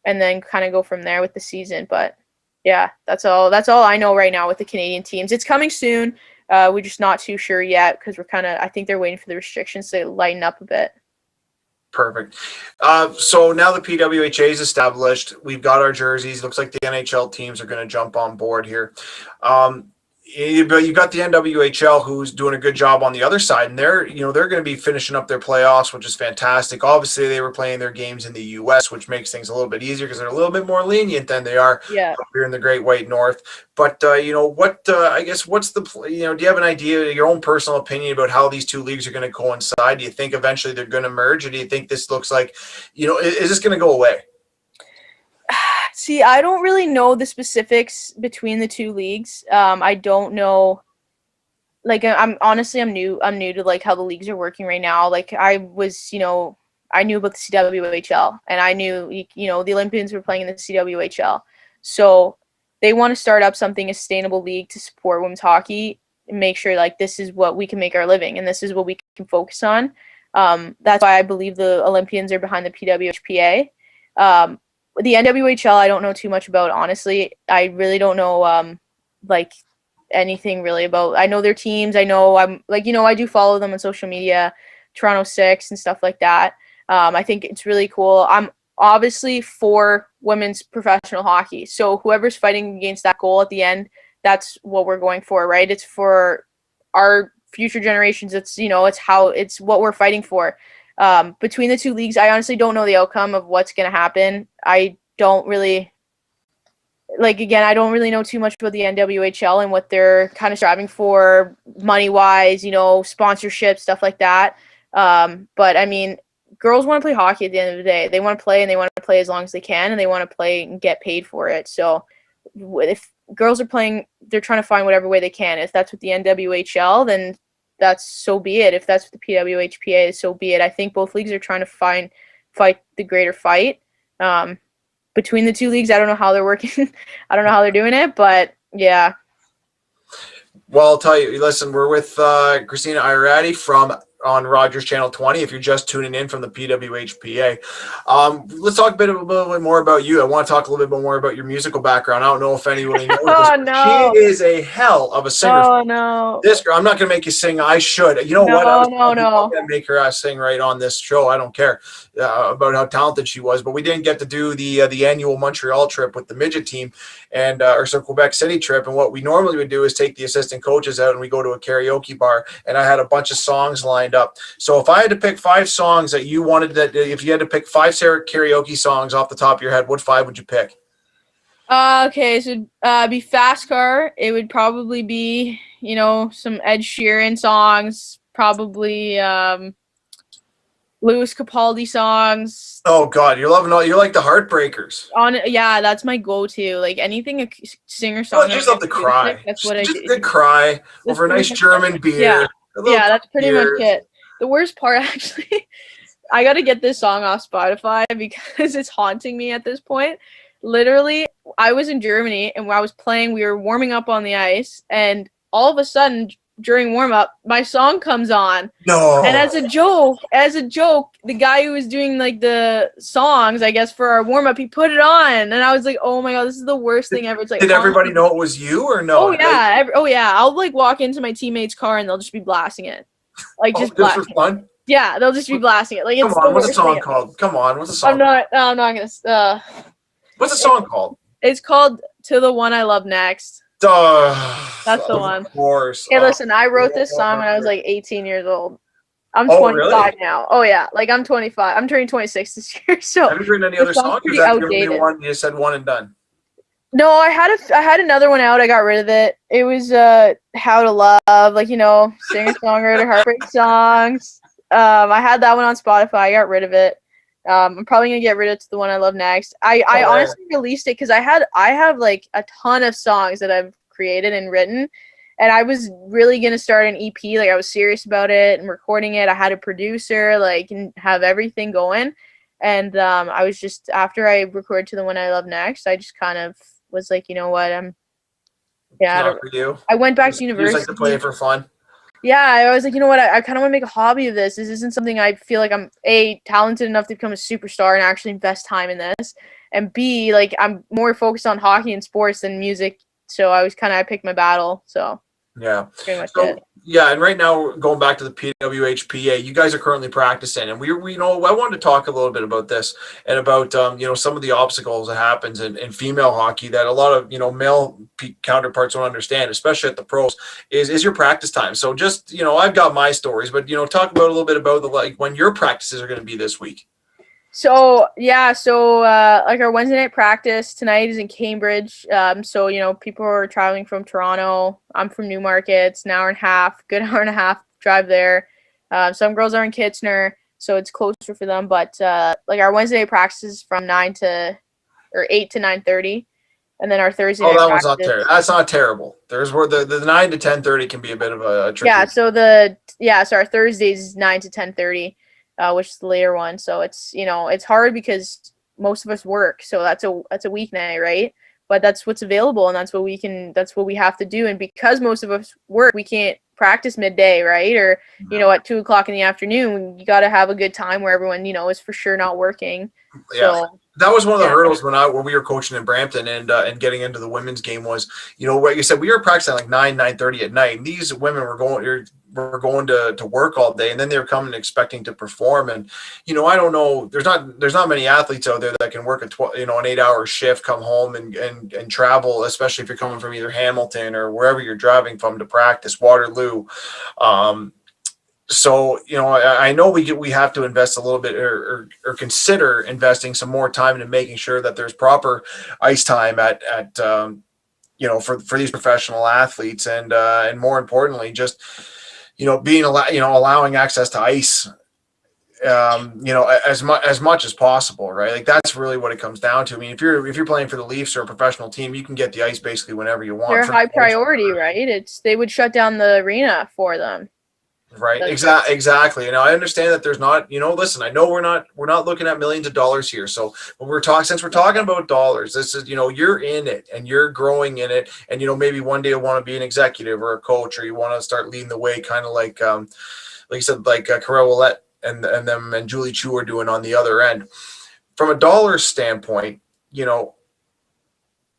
and then kind of go from there with the season. But yeah, that's all I know right now with the Canadian teams. It's coming soon. We're just not too sure yet because I think they're waiting for the restrictions to lighten up a bit. Perfect. So now the PWHA is established. We've got our jerseys. Looks like the NHL teams are going to jump on board here. But you've got the NWHL who's doing a good job on the other side, and they're going to be finishing up their playoffs, which is fantastic. Obviously, they were playing their games in the U.S., which makes things a little bit easier because they're a little bit more lenient than they are here in the Great White North. But I guess what's the do you have an idea, your own personal opinion about how these two leagues are going to coincide? Do you think eventually they're going to merge, or do you think this looks like is this going to go away? See, I don't really know the specifics between the two leagues. I don't know. Like, I'm new. I'm new to like how the leagues are working right now. Like, I was, I knew about the CWHL, and I knew, the Olympians were playing in the CWHL. So they want to start up something, a sustainable league to support women's hockey and make sure like this is what we can make our living and this is what we can focus on. That's why I believe the Olympians are behind the PWHPA. The NWHL, I don't know too much about, honestly. I really don't know, anything really about. I know their teams. I know I do follow them on social media, Toronto 6 and stuff like that. I think it's really cool. I'm obviously for women's professional hockey. So whoever's fighting against that goal at the end, that's what we're going for, right? It's for our future generations. It's what we're fighting for. Between the two leagues, I honestly don't know the outcome of what's going to happen. I don't really know too much about the NWHL and what they're kind of striving for money-wise, sponsorship, stuff like that. But, I mean, girls want to play hockey at the end of the day. They want to play, and they want to play as long as they can, and they want to play and get paid for it. So if girls are playing, they're trying to find whatever way they can. If that's with the NWHL, then that's so be it. If that's what the PWHPA is, so be it. I think both leagues are trying to fight the greater fight. Between the two leagues, I don't know how they're working. I don't know how they're doing it, but yeah. Well, I'll tell you, listen, we're with Christina Ieradi on Rogers Channel 20, if you're just tuning in from the PWHPA. Let's talk a little bit more about you. I want to talk a little bit more about your musical background. I don't know if anybody knows oh, no. She is a hell of a singer. Oh, no. This girl, I'm not going to make you sing. I should. You know what? No. I'm going to make her sing right on this show. I don't care about how talented she was, but we didn't get to do the annual Montreal trip with the midget team and or some Quebec City trip. And what we normally would do is take the assistant coaches out and we go to a karaoke bar. And I had a bunch of songs lined up. So if I had to pick 5 songs that you wanted, if you had to pick 5 karaoke songs off the top of your head, what 5 would you pick? Okay, so be Fast Car. It would probably be, some Ed Sheeran songs, probably Louis Capaldi songs. Oh God, you're like the Heartbreakers. Yeah, that's my go-to. Like anything a singer song. I just love to cry. That's what I do. Just to cry over a nice German beer. Yeah. Yeah, that's pretty much ears. it. The worst part, actually, I got to get this song off Spotify because it's haunting me at this point. Literally, I was in Germany and when I was playing, we were warming up on the ice, and all of a sudden, during warm up, my song comes on. And No. as a joke, the guy who was doing like the songs, I guess, for our warm up, he put it on, and I was like, "Oh my god, this is the worst thing ever." It's like, Did everybody know it was you or no? oh yeah, oh yeah. I'll like walk into my teammate's car and they'll just be blasting it, like Oh, just just for blasting it. fun? Yeah, they'll just be blasting it. Like Come it's the on, what's the worst thing song ever. called? Come on, what's the I'm song? not. No, I'm not gonna. What's the song called? It's called "To the One I Love Next." That's the one. Of course. Hey, listen, I wrote this song when I was Lord. like 18 years old. I'm Oh, 25 really? now. Oh yeah, like I'm 25. I'm turning 26 this year. So Have you written any the other song's songs? Or is pretty that the only outdated. one? You said one and done. No, I had another one out. I got rid of it. It was How to Love, like singer songwriter heartbreak songs. I had that one on Spotify. I got rid of it. I'm probably gonna get rid of the one I love next. I honestly released it because I have like a ton of songs that I've created and written, and I was really gonna start an EP. Like I was serious about it and recording it. I had a producer, like, and have everything going. And I was just after I recorded To the One I Love Next, I just kind of was like, you know what, Not for you. I went back to You university. just like to play it for fun. Yeah, I was like, you know what, I kind of want to make a hobby of this. This isn't something I feel like I'm talented enough to become a superstar and actually invest time in this, and B, like I'm more focused on hockey and sports than music. So I picked my battle. So Yeah. pretty much So, it. yeah, and right now going back to the PWHPA, you guys are currently practicing, and we I wanted to talk a little bit about this and about some of the obstacles that happens in female hockey that a lot of male counterparts don't understand, especially at the pros. Is your practice time? So just I've got my stories, but talk about a little bit about when your practices are going to be this week. So yeah, like our Wednesday night practice tonight is in Cambridge. So people are traveling from Toronto. I'm from Newmarket. It's an hour and a half, good hour and a half drive there. Some girls are in Kitchener, so it's closer for them. But like our Wednesday night practice is from 8 to 9:30, and then our Thursday night That practice. one's not terrible. That's not terrible. There's where the 9 to 10:30 can be a bit of a tricky. Yeah. So our Thursdays is 9 to 10:30. Which is the later one. So it's it's hard because most of us work. So that's a weeknight, right? But that's what's available, and that's what we have to do. And because most of us work, we can't practice midday, right? Or at 2:00 in the afternoon. You got to have a good time where everyone is for sure not working. Yeah. So that was one of the hurdles when we were coaching in Brampton and getting into the women's game was, what you said, we were practicing like 9:30 at night, and these women were going to work all day, and then they were coming expecting to perform. And I don't know, there's not many athletes out there that can work an 8-hour shift, come home and travel, especially if you're coming from either Hamilton or wherever you're driving from to practice, Waterloo. So I know we have to invest a little bit or consider investing some more time into making sure that there's proper ice time at for these professional athletes, and more importantly, just being allowing access to ice as much as possible, right? Like that's really what it comes down to. I mean, if you're playing for the Leafs or a professional team, you can get the ice basically whenever you want. They're high priority, right? They would shut down the arena for them. Right. Exactly. And I understand that there's not, listen, I know we're not looking at millions of dollars here. So when since we're talking about dollars, this is, you're in it and you're growing in it. And, maybe one day you'll want to be an executive or a coach, or you want to start leading the way, kind of like you said, like Carell Willette and them and Julie Chu are doing on the other end. From a dollar standpoint,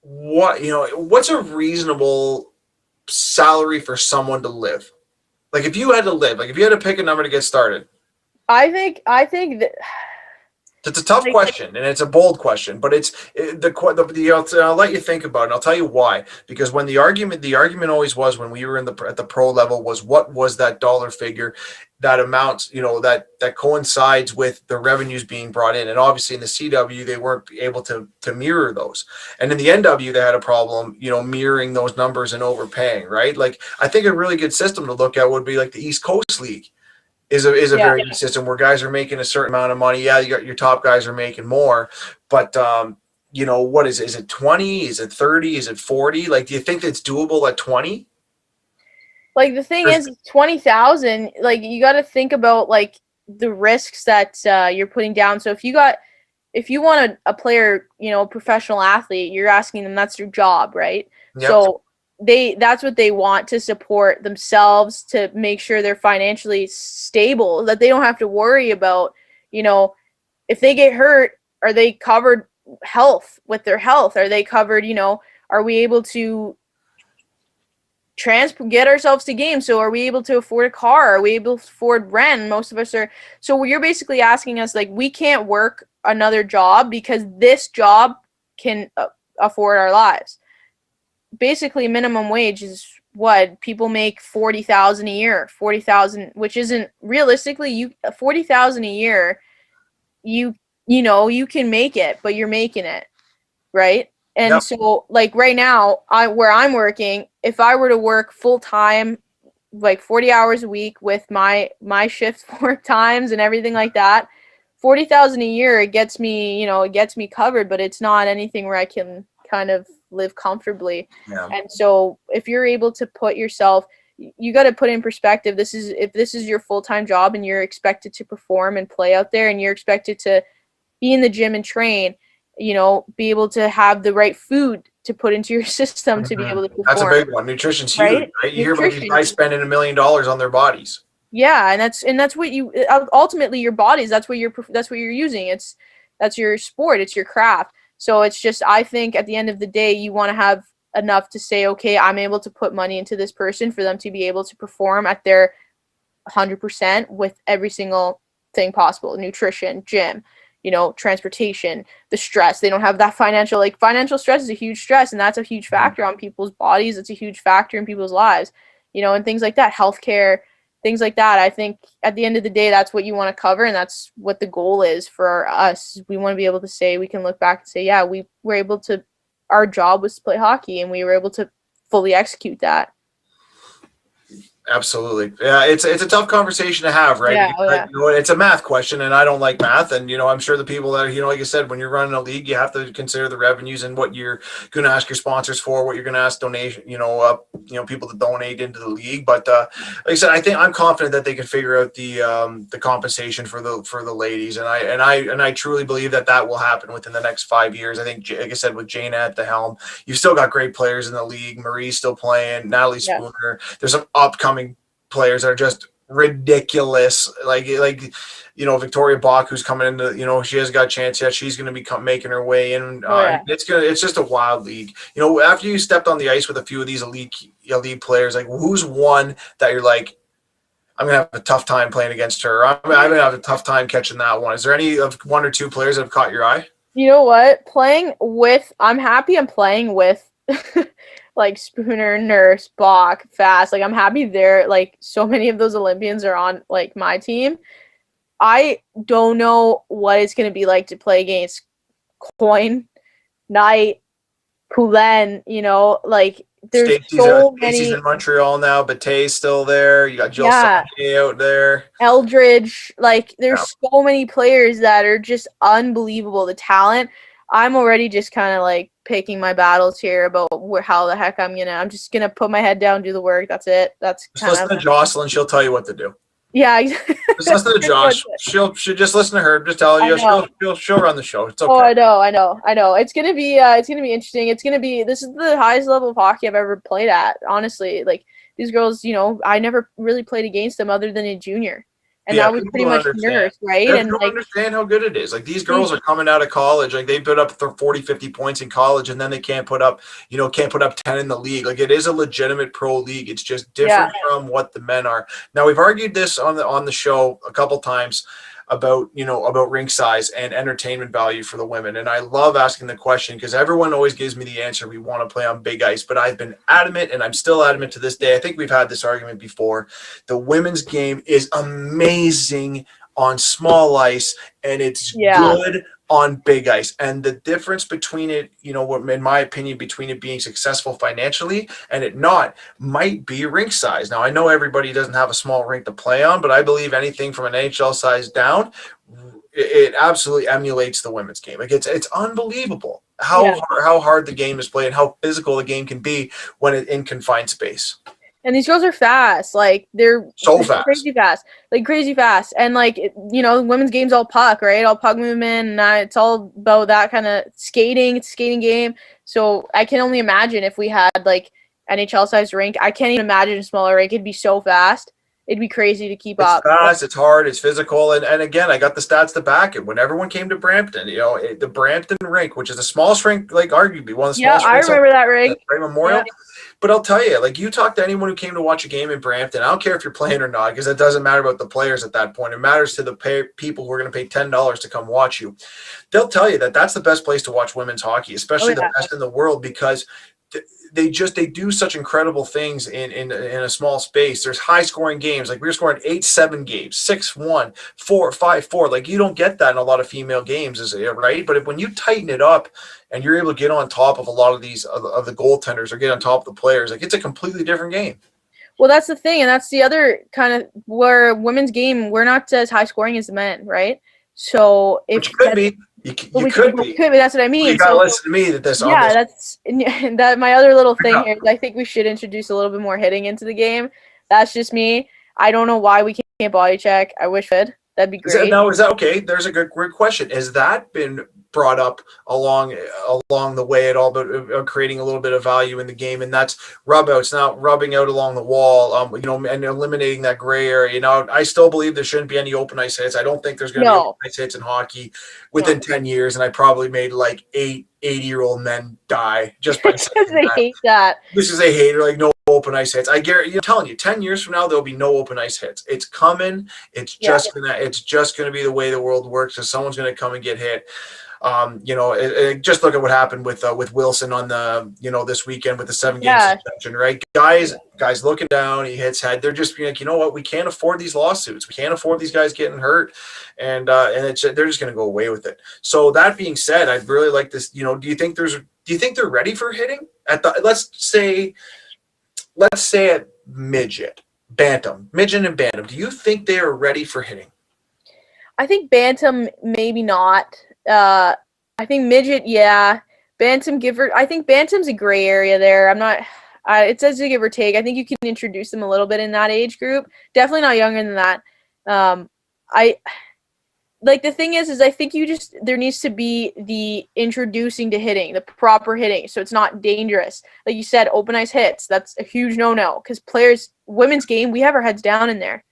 what's a reasonable salary for someone to live? Like if you had to live, like if you had to pick a number to get started. I think that it's a tough question, and it's a bold question, but I'll let you think about it, and I'll tell you why. Because when the argument always was when we were at the pro level was what was that dollar figure, that amount, that coincides with the revenues being brought in. And obviously in the CW, they weren't able to mirror those. And in the NW, they had a problem, mirroring those numbers and overpaying, right? Like I think a really good system to look at would be like the East Coast League is a very good system where guys are making a certain amount of money. Yeah, you got your top guys are making more, but what is it? Is it 20? Is it 30? Is it 40? Like, do you think that's doable at 20? Like the thing is, 20,000. Like you got to think about like the risks that you're putting down. So if you want a player, a professional athlete, you're asking them, that's their job, right? Yep. So that's what they want, to support themselves, to make sure they're financially stable, that they don't have to worry about, if they get hurt, are they covered with their health? Are they covered, are we able to get ourselves to games? So are we able to afford a car? Are we able to afford rent? Most of us are. So you're basically asking us, like, we can't work another job because this job can afford our lives. Basically, minimum wage is what people make 40,000 a year. 40,000, which isn't realistically 40,000 a year. You can make it, but you're making it, right? And Yep. so, like right now, where I'm working, if I were to work full time, like 40 hours a week with my shift work times and everything like that, 40,000 a year, it gets me, covered, but it's not anything where I can kind of live comfortably. Yeah. And so, if you're able to put yourself, you got to put in perspective. If this is your full-time job and you're expected to perform and play out there, and you're expected to be in the gym and train, be able to have the right food to put into your system to be able to perform. That's a big one. Nutrition's huge, right? You hear about these guys spending $1 million on their bodies. Yeah, and that's what you ultimately, your bodies. That's what you're using. That's your sport. It's your craft. So it's just, I think at the end of the day, you want to have enough to say, okay, I'm able to put money into this person for them to be able to perform at their 100% with every single thing possible: nutrition, gym, transportation, the stress. They don't have that financial stress is a huge stress, and that's a huge factor on people's bodies. It's a huge factor in people's lives, and things like that, healthcare, things like that. I think at the end of the day, that's what you want to cover, and that's what the goal is for us. We want to be able to say, we can look back and say, yeah, we were able to, our job was to play hockey, and we were able to fully execute that. Absolutely. Yeah, it's a tough conversation to have, right? Yeah, Because, it's a math question, and I don't like math. And, I'm sure the people that, like I said, when you're running a league, you have to consider the revenues and what you're going to ask your sponsors for, what you're going to ask donation, people to donate into the league. But like I said, I'm confident that they can figure out the compensation for the ladies. And I truly believe that will happen within the next 5 years. I think, like I said, with Jana at the helm, you've still got great players in the league. Marie's still playing, Natalie Spooner. There's some upcoming players that are just ridiculous, like Victoria Bach, who's coming into, she hasn't got a chance yet. She's going to be making her way in. It's just a wild league. After you stepped on the ice with a few of these elite players, like, who's one that you're like, I'm gonna have a tough time playing against her? I'm gonna have a tough time catching that one. Is there any of one or two players that have caught your eye? You know what? I'm happy I'm playing with like Spooner, Nurse, Bach, Fast. Like, I'm happy they're, like, so many of those Olympians are on, like, my team. I don't know what it's going to be like to play against Coyne, Knight, Poulin, like, there's so many. Stacey's in Montreal now, but Tay's still there. You got Jill Saunier out there. Eldridge. Like, there's so many players that are just unbelievable. The talent. I'm already just kind of, like, picking my battles here about how the heck I'm just gonna put my head down, do the work. That's it. That's just listen to Jocelyn. She'll tell you what to do. Yeah. Just listen to Josh. She'll just listen to her. Just tell you. She'll run the show. It's okay. Oh, I know. It's gonna be interesting. This is the highest level of hockey I've ever played at. Honestly, like, these girls, I never really played against them other than in junior. And that was pretty much Nurse, right? And don't understand how good it is. Like, these girls are coming out of college. Like, they put up 40, 50 points in college, and then they can't put up 10 in the league. Like, it is a legitimate pro league. It's just different from what the men are. Now, we've argued this on the show a couple times about rink size and entertainment value for the women. And I love asking the question because everyone always gives me the answer: we want to play on big ice. But I've been adamant, and I'm still adamant to this day. I think we've had this argument before. The women's game is amazing on small ice, and it's good on big ice. And the difference between it, in my opinion, between it being successful financially and it not, might be rink size. Now, I know everybody doesn't have a small rink to play on, but I believe anything from an NHL size down, it absolutely emulates the women's game. Like, it's unbelievable how hard the game is played and how physical the game can be when it's in confined space. And these girls are fast. Like, they're So fast. crazy fast. Like, crazy fast. And, like, women's game's all puck, right? All puck movement. And it's all about that kind of skating. It's a skating game. So I can only imagine if we had, like, NHL-sized rink. I can't even imagine a smaller rink. It'd be so fast. It'd be crazy to keep up. It's fast, it's hard, it's physical, and again, I got the stats to back it. When everyone came to Brampton, the Brampton rink, which is the smallest rink, like arguably one of the smallest I rinks, remember that rink. Right Memorial. Yeah. But I'll tell you, like, you talk to anyone who came to watch a game in Brampton, I don't care if you're playing or not, because it doesn't matter about the players at that point. It matters to the people who are going to pay $10 to come watch you. They'll tell you that that's the best place to watch women's hockey, especially the best in the world, because they do such incredible things in a small space. There's high scoring games. Like, we were scoring 8-7 games, 6-1, 4-5-4. Like, you don't get that in a lot of female games, right? But when you tighten it up and you're able to get on top of a lot of these of the goaltenders or get on top of the players, like, it's a completely different game. Well, that's the thing, and that's the other kind of where women's game, we're not as high scoring as the men, right? So if Which could be. You could be. That's what I mean. You gotta listen to me. That's my other little thing here is I think we should introduce a little bit more hitting into the game. That's just me. I don't know why we can't body check. I wish we could. That'd be great. Is that okay? There's a great question. Has that been brought up along the way at all, but creating a little bit of value in the game, and that's rub outs, not rubbing out along the wall, and eliminating that gray area. I still believe there shouldn't be any open ice hits. I don't think there's going to be open ice hits in hockey within 10 years, and I probably made like 80-year-old men die just by because they hate that. Because they hate it, like, no open ice hits. I guarantee, I'm telling you, 10 years from now there'll be no open ice hits. It's coming. It's just gonna be the way the world works. So someone's gonna come and get hit. Just look at what happened with Wilson on the this weekend with the 7-game suspension, right? Guys looking down, he hits head. They're just being like, you know what? We can't afford these lawsuits. We can't afford these guys getting hurt, and they're just going to go away with it. So that being said, I'd really like this. Do you think they're ready for hitting at the let's say at midget and bantam? Do you think they are ready for hitting? I think bantam maybe not. I think midget, yeah. Bantam, I think bantam's a gray area there. I'm not. It says to give or take. I think you can introduce them a little bit in that age group. Definitely not younger than that. The thing is I think there needs to be the introducing to hitting, the proper hitting, so it's not dangerous. Like you said, open ice hits, that's a huge no-no, because women's game, we have our heads down in there.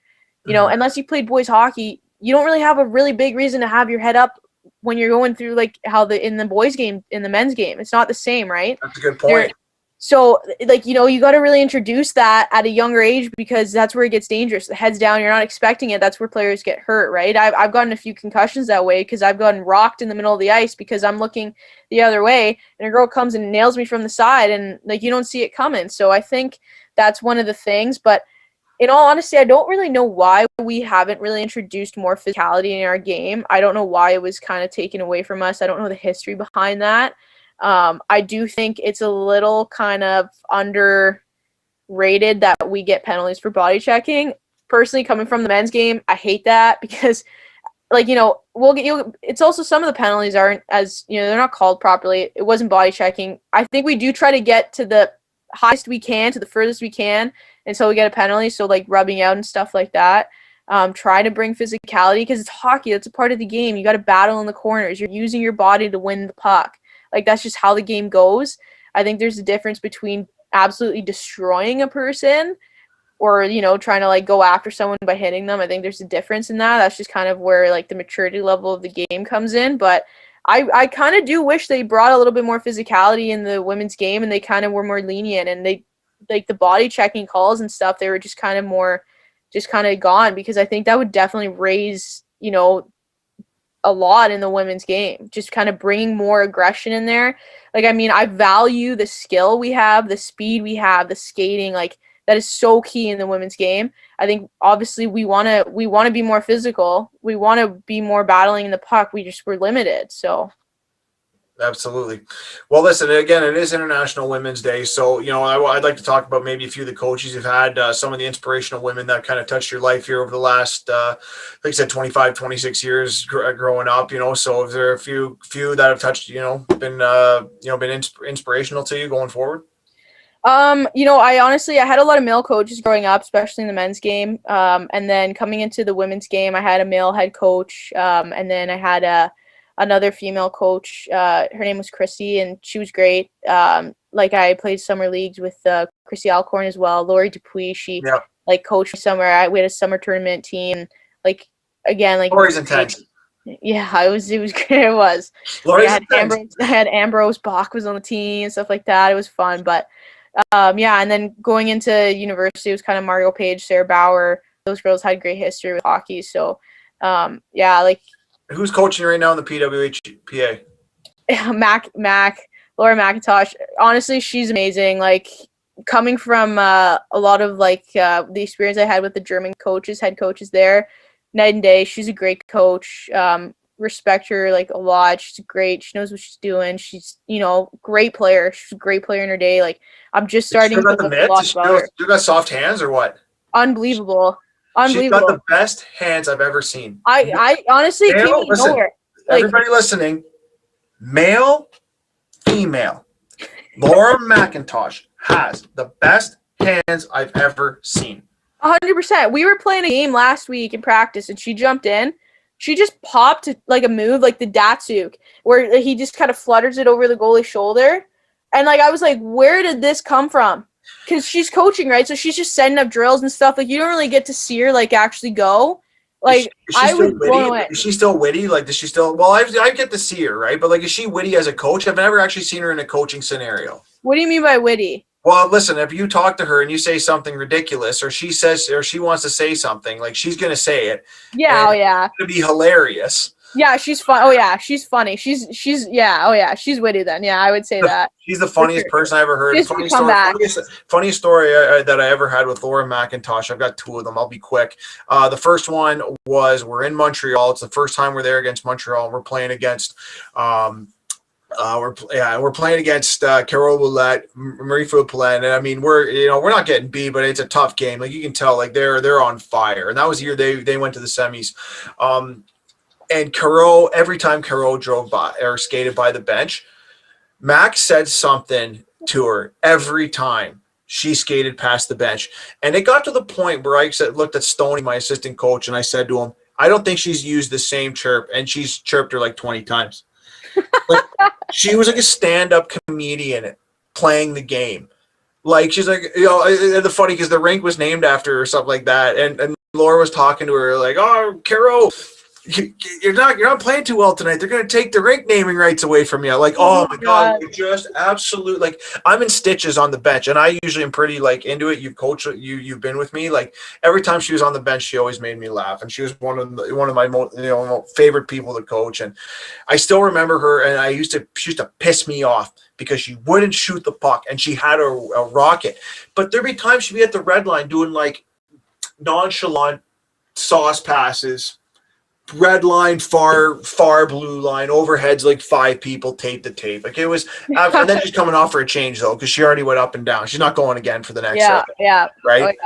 Unless you played boys hockey, you don't really have a really big reason to have your head up when you're going through, like, how in the boys game, in the men's game, it's not the same, right? That's a good point. So, you got to really introduce that at a younger age, because that's where it gets dangerous. The head's down, you're not expecting it. That's where players get hurt, right? I've gotten a few concussions that way because I've gotten rocked in the middle of the ice because I'm looking the other way, and a girl comes and nails me from the side, and, like, you don't see it coming. So I think that's one of the things. But in all honesty, I don't really know why we haven't really introduced more physicality in our game. I don't know why it was kind of taken away from us. I don't know the history behind that. I do think it's a little kind of underrated that we get penalties for body checking. Personally, coming from the men's game, I hate that because, it's also some of the penalties aren't as, they're not called properly. It wasn't body checking. I think we do try to get to the highest we can, to the furthest we can, until we get a penalty. So, like, rubbing out and stuff like that. Try to bring physicality, because it's hockey. That's a part of the game. You got to battle in the corners. You're using your body to win the puck. Like, that's just how the game goes. I think there's a difference between absolutely destroying a person or, trying to, like, go after someone by hitting them. I think there's a difference in that. That's just kind of where, like, the maturity level of the game comes in. But I kind of do wish they brought a little bit more physicality in the women's game, and they kind of were more lenient, and they, like, the body checking calls and stuff, they were just kind of gone, because I think that would definitely raise, a lot in the women's game, just kind of bringing more aggression in there. Like, I mean, I value the skill we have, the speed we have, the skating, like, that is so key in the women's game. I think obviously we want to be more physical. We want to be more battling in the puck. We're limited. So Absolutely. Well, listen, again, it is International Women's Day. So, I'd like to talk about maybe a few of the coaches you've had, some of the inspirational women that kind of touched your life here over the last, like I said, 25, 26 years growing up, so is there a few that have touched, been inspirational to you going forward? I had a lot of male coaches growing up, especially in the men's game. And then coming into the women's game, I had a male head coach. And then I had another female coach. Her name was Christy, and she was great. I played summer leagues with Christy Alcorn as well. Lori Dupuis, she coached summer. We had a summer tournament team. Lori's intense. Yeah, it was great. It was. I had Ambrose Bach was on the team and stuff like that. It was fun, but and then going into university, it was kind of Mario Page, Sarah Bauer. Those girls had great history with hockey. So, who's coaching right now in the PWHPA? Laura McIntosh. Honestly, she's amazing. Like, coming from a lot of the experience I had with the German head coaches there, night and day. She's a great coach. Respect her a lot. She's great. She knows what she's doing. She's great player. She's a great player in her day. Like, I'm just starting to look a lot about her. You got soft hands or what? Unbelievable. She's got the best hands I've ever seen. I honestly can't even know her. Everybody listening, male, female, Laura McIntosh has the best hands I've ever seen. 100%. We were playing a game last week in practice, and she jumped in. She just popped a move like the Datsuk, where he just kind of flutters it over the goalie's shoulder. And I was like, where did this come from? Because she's coaching, right? So she's just setting up drills and stuff. You don't really get to see her actually go. I was blown away. Is she still witty? Does she still? Well, I get to see her, right? But is she witty as a coach? I've never actually seen her in a coaching scenario. What do you mean by witty? Well, listen, if you talk to her and you say something ridiculous, or she wants to say something, she's gonna say it. Yeah, oh yeah. It's gonna be hilarious. Yeah, she's fun. Oh yeah, she's funny. She's witty then. Yeah, I would say that. She's the funniest person I ever heard. Funniest story that I ever had with Laura McIntosh. I've got two of them. I'll be quick. The first one was we're in Montreal. It's the first time we're there against Montreal. We're playing against we're playing against Carole Ouellette, Marie-Philip Poulin, and I mean we're not getting beat, but it's a tough game. You can tell they're on fire, and that was the year they went to the semis. And Carole, every time Carole drove by or skated by the bench, Max said something to her every time she skated past the bench, and it got to the point where I looked at Stoney, my assistant coach, and I said to him, I don't think she's used the same chirp, and she's chirped her 20 times. She was a stand-up comedian playing the game. She's the funny because the rink was named after her or something like that. And Laura was talking to her oh, Carole, you're not playing too well tonight. They're going to take the rink naming rights away from you. Oh my God, just absolute. I'm in stitches on the bench, and I usually am pretty into it. You've coached, you've been with me. Every time she was on the bench, she always made me laugh, and she was one of my most favorite people to coach. And I still remember her, and she used to piss me off because she wouldn't shoot the puck, and she had a rocket. But there'd be times she'd be at the red line doing nonchalant sauce passes. Red line, far blue line, overheads 5 people tape to tape. It was, and then she's coming off for a change though, because she already went up and down. She's not going again for the next. Yeah. Right.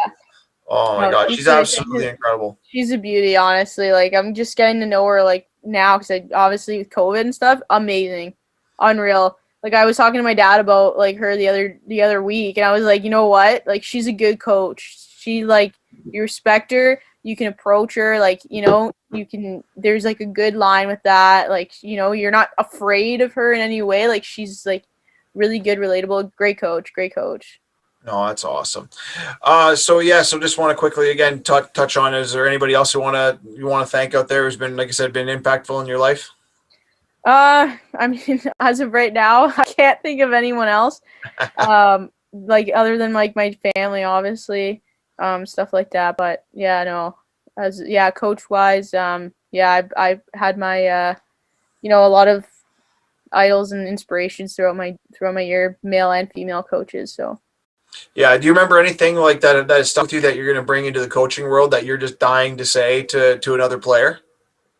Oh my God, she's absolutely incredible. She's a beauty, honestly. I'm just getting to know her now because obviously with COVID and stuff, amazing, unreal. I was talking to my dad about her the other week, and I was you know what? She's a good coach. She you respect her. You can approach her, you can, there's a good line with that. You're not afraid of her in any way. She's really good, relatable, great coach. No, that's awesome. So just want to quickly again touch on, is there anybody else you want to thank out there who's been, like I said, been impactful in your life? I mean, as of right now, I can't think of anyone else. Other than my family, obviously. Stuff like that, but coach wise, I've had my a lot of idols and inspirations throughout my year, male and female coaches. So do you remember anything that has stuck with you that you're going to bring into the coaching world that you're just dying to say to another player,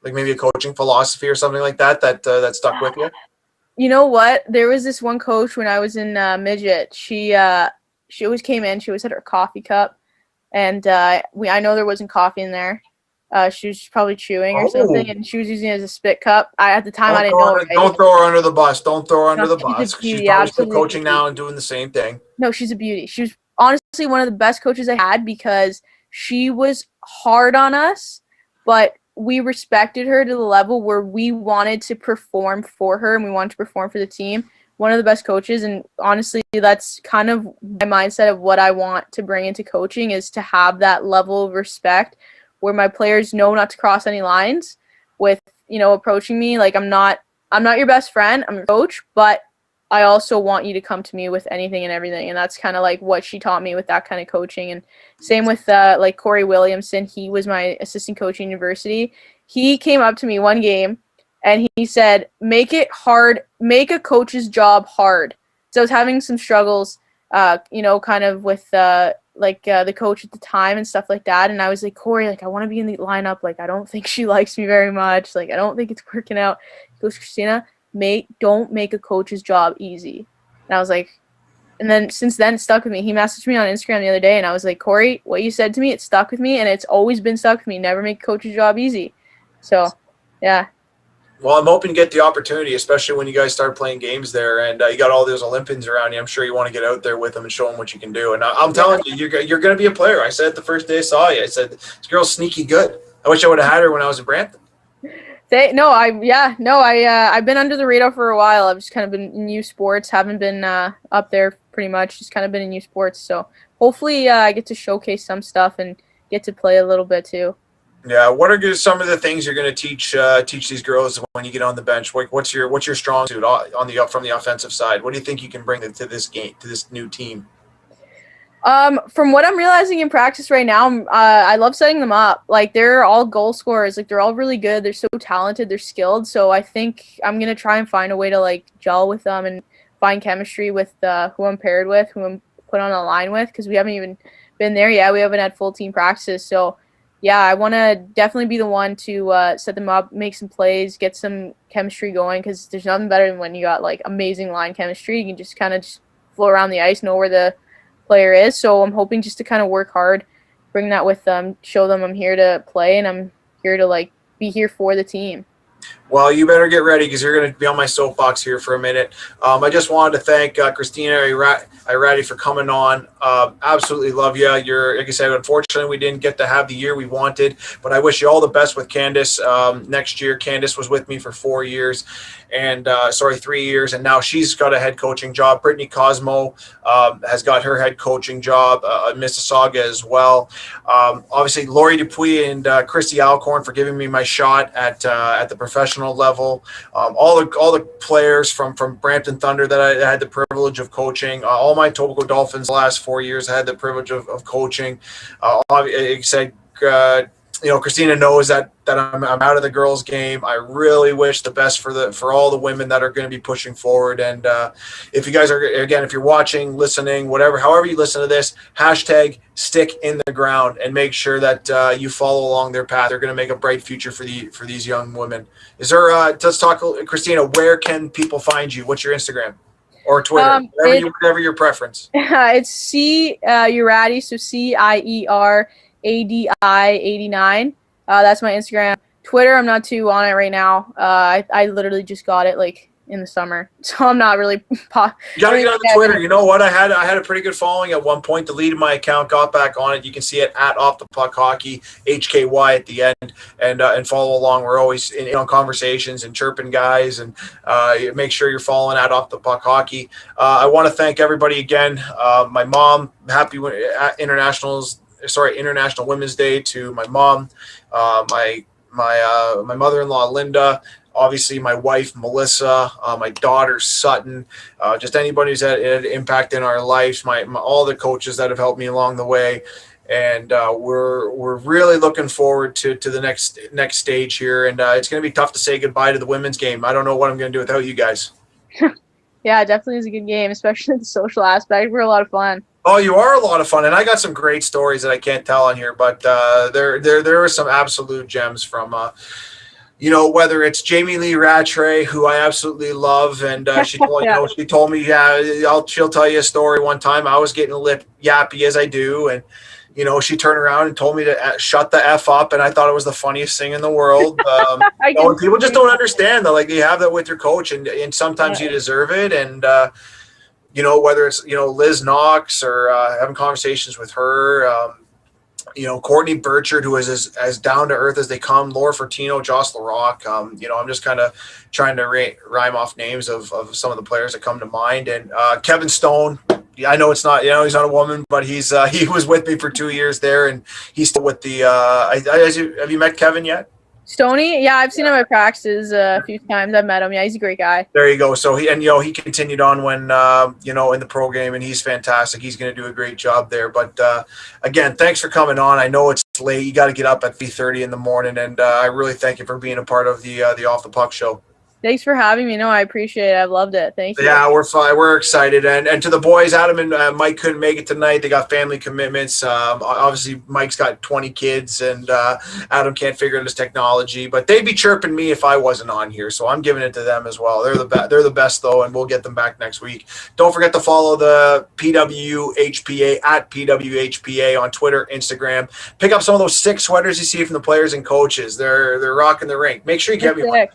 maybe a coaching philosophy or something like that stuck with you? You know what, there was this one coach when I was in midget. She always came in, she always had her coffee cup. And I know there wasn't coffee in there. She was probably chewing or Oh. something, and she was using it as a spit cup. At the time, I didn't know. Right? Don't throw her under the bus. Don't throw her under the She's a bus. She's beauty, probably still absolutely coaching beauty. now and doing the same thing. No, she's a beauty. She was honestly one of the best coaches I had because she was hard on us, but we respected her to the level where we wanted to perform for her and we wanted to perform for the team. One of the best coaches, and honestly, that's kind of my mindset of what I want to bring into coaching is to have that level of respect where my players know not to cross any lines with, approaching me. Like I'm not your best friend, I'm your coach, but I also want you to come to me with anything and everything. And that's kind of like what she taught me with that kind of coaching. And same with like Corey Williamson. He was my assistant coach at university. He came up to me one game and he said, make it hard, make a coach's job hard. So I was having some struggles, kind of with the coach at the time and stuff like that. And I was like, Corey, like, I want to be in the lineup. Like, I don't think she likes me very much. Like, I don't think it's working out. He goes, Christina, don't make a coach's job easy. And I was like, and then since then it stuck with me. He messaged me on Instagram the other day and I was like, Corey, what you said to me, it stuck with me and it's always been stuck with me. Never make a coach's job easy. So, yeah. Well, I'm hoping to get the opportunity, especially when you guys start playing games there and you got all those Olympians around you. I'm sure you want to get out there with them and show them what you can do. And I'm telling you, you're going to be a player. I said it the first day I saw you. I said, this girl's sneaky good. I wish I would have had her when I was in Brampton. I've been under the radar for a while. I've just kind of been in youth sports, haven't been up there pretty much, just kind of been in youth sports. So hopefully I get to showcase some stuff and get to play a little bit too. Yeah, what are some of the things you're going to teach these girls when you get on the bench? What's your strong suit from the offensive side? What do you think you can bring to this game, to this new team? From what I'm realizing in practice right now, I love setting them up. Like, they're all goal scorers. Like, they're all really good. They're so talented. They're skilled. So I think I'm going to try and find a way to, like, gel with them and find chemistry with who I'm paired with, who I'm put on a line with, because we haven't even been there yet. We haven't had full team practices. So, yeah, I want to definitely be the one to set them up, make some plays, get some chemistry going, because there's nothing better than when you got, like, amazing line chemistry. You can just kind of just flow around the ice, know where the player is. So I'm hoping just to kind of work hard, bring that with them, show them I'm here to play and I'm here to, like, be here for the team. Well, you better get ready because you're going to be on my soapbox here for a minute. I just wanted to thank Christina Ieradi for coming on. Absolutely love you. Like I said, unfortunately, we didn't get to have the year we wanted, but I wish you all the best with Candace next year. Candace was with me for 4 years, and 3 years, and now she's got a head coaching job. Brittany Cosmo has got her head coaching job at Mississauga as well. Obviously, Lori Dupuis and Christy Alcorn for giving me my shot at the professional level. All the players from Brampton Thunder that I had the privilege of coaching. All my Etobicoke Dolphins the last 4 years I had the privilege of coaching. Like I said, Christina knows that I'm out of the girls' game. I really wish the best for all the women that are going to be pushing forward. And if you guys are, again, if you're watching, listening, however you listen to this, hashtag stick in the ground and make sure that you follow along their path. They're going to make a bright future for these young women. Is there? Let's talk, Christina. Where can people find you? What's your Instagram or Twitter? Whatever your preference. It's C Ieradi, so CIERADI89. That's my Instagram. Twitter, I'm not too on it right now. I literally just got it like in the summer, so I'm not really. You gotta get on the Twitter. You know what? I had a pretty good following at one point. Deleted my account, got back on it. You can see it at Off the Puck Hockey, HKY at the end, and follow along. We're always in on conversations and chirping guys, and make sure you're following at Off the Puck Hockey. I want to thank everybody again. My mom, happy International Women's Day to my mom, my mother-in-law Linda, obviously my wife Melissa, my daughter Sutton, just anybody who's had an impact in our lives, all the coaches that have helped me along the way, and we're really looking forward to the next stage here, and it's going to be tough to say goodbye to the women's game. I don't know what I'm going to do without you guys. Yeah, it definitely is a good game, especially the social aspect. We're a lot of fun. Oh, you are a lot of fun, and I got some great stories that I can't tell on here, but there are some absolute gems from, whether it's Jamie Lee Rattray, who I absolutely love, and she told me, she'll tell you a story one time. I was getting lip yappy as I do, and she turned around and told me to shut the F up, and I thought it was the funniest thing in the world. People just don't understand that, like, you have that with your coach, and sometimes you deserve it. And, whether it's, Liz Knox or having conversations with her, Courtney Burchard, who is as down to earth as they come, Laura Fortino, Joss LaRock. I'm just kind of trying to rhyme off names of some of the players that come to mind. And Kevin Stone, I know it's not, he's not a woman, but he was with me for 2 years there, and he's still with the. Have you met Kevin yet? Stoney? Yeah, I've seen him at practices a few times. I've met him. Yeah, he's a great guy. There you go. So he continued on when in the pro game, and he's fantastic. He's going to do a great job there. But again, thanks for coming on. I know it's late. You got to get up at 3:30 in the morning, and I really thank you for being a part of the Off the Puck show. Thanks for having me. No, I appreciate it. I've loved it. Thank you. Yeah, we're fine. We're excited. And to the boys, Adam and Mike couldn't make it tonight. They got family commitments. Obviously, Mike's got 20 kids, and Adam can't figure out his technology. But they'd be chirping me if I wasn't on here, so I'm giving it to them as well. They're the best, though, and we'll get them back next week. Don't forget to follow the PWHPA at PWHPA on Twitter, Instagram. Pick up some of those sick sweaters you see from the players and coaches. They're rocking the rink. Make sure you get me one.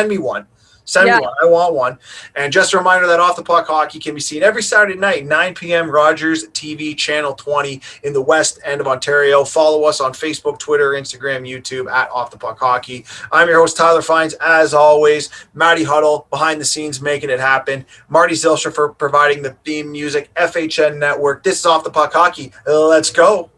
Send me one. Send me one. I want one. And just a reminder that Off the Puck Hockey can be seen every Saturday night, 9 p.m. Rogers TV Channel 20 in the west end of Ontario. Follow us on Facebook, Twitter, Instagram, YouTube at Off the Puck Hockey. I'm your host, Tyler Fines. As always, Matty Huddle behind the scenes making it happen. Marty Zilstra for providing the theme music. FHN Network. This is Off the Puck Hockey. Let's go.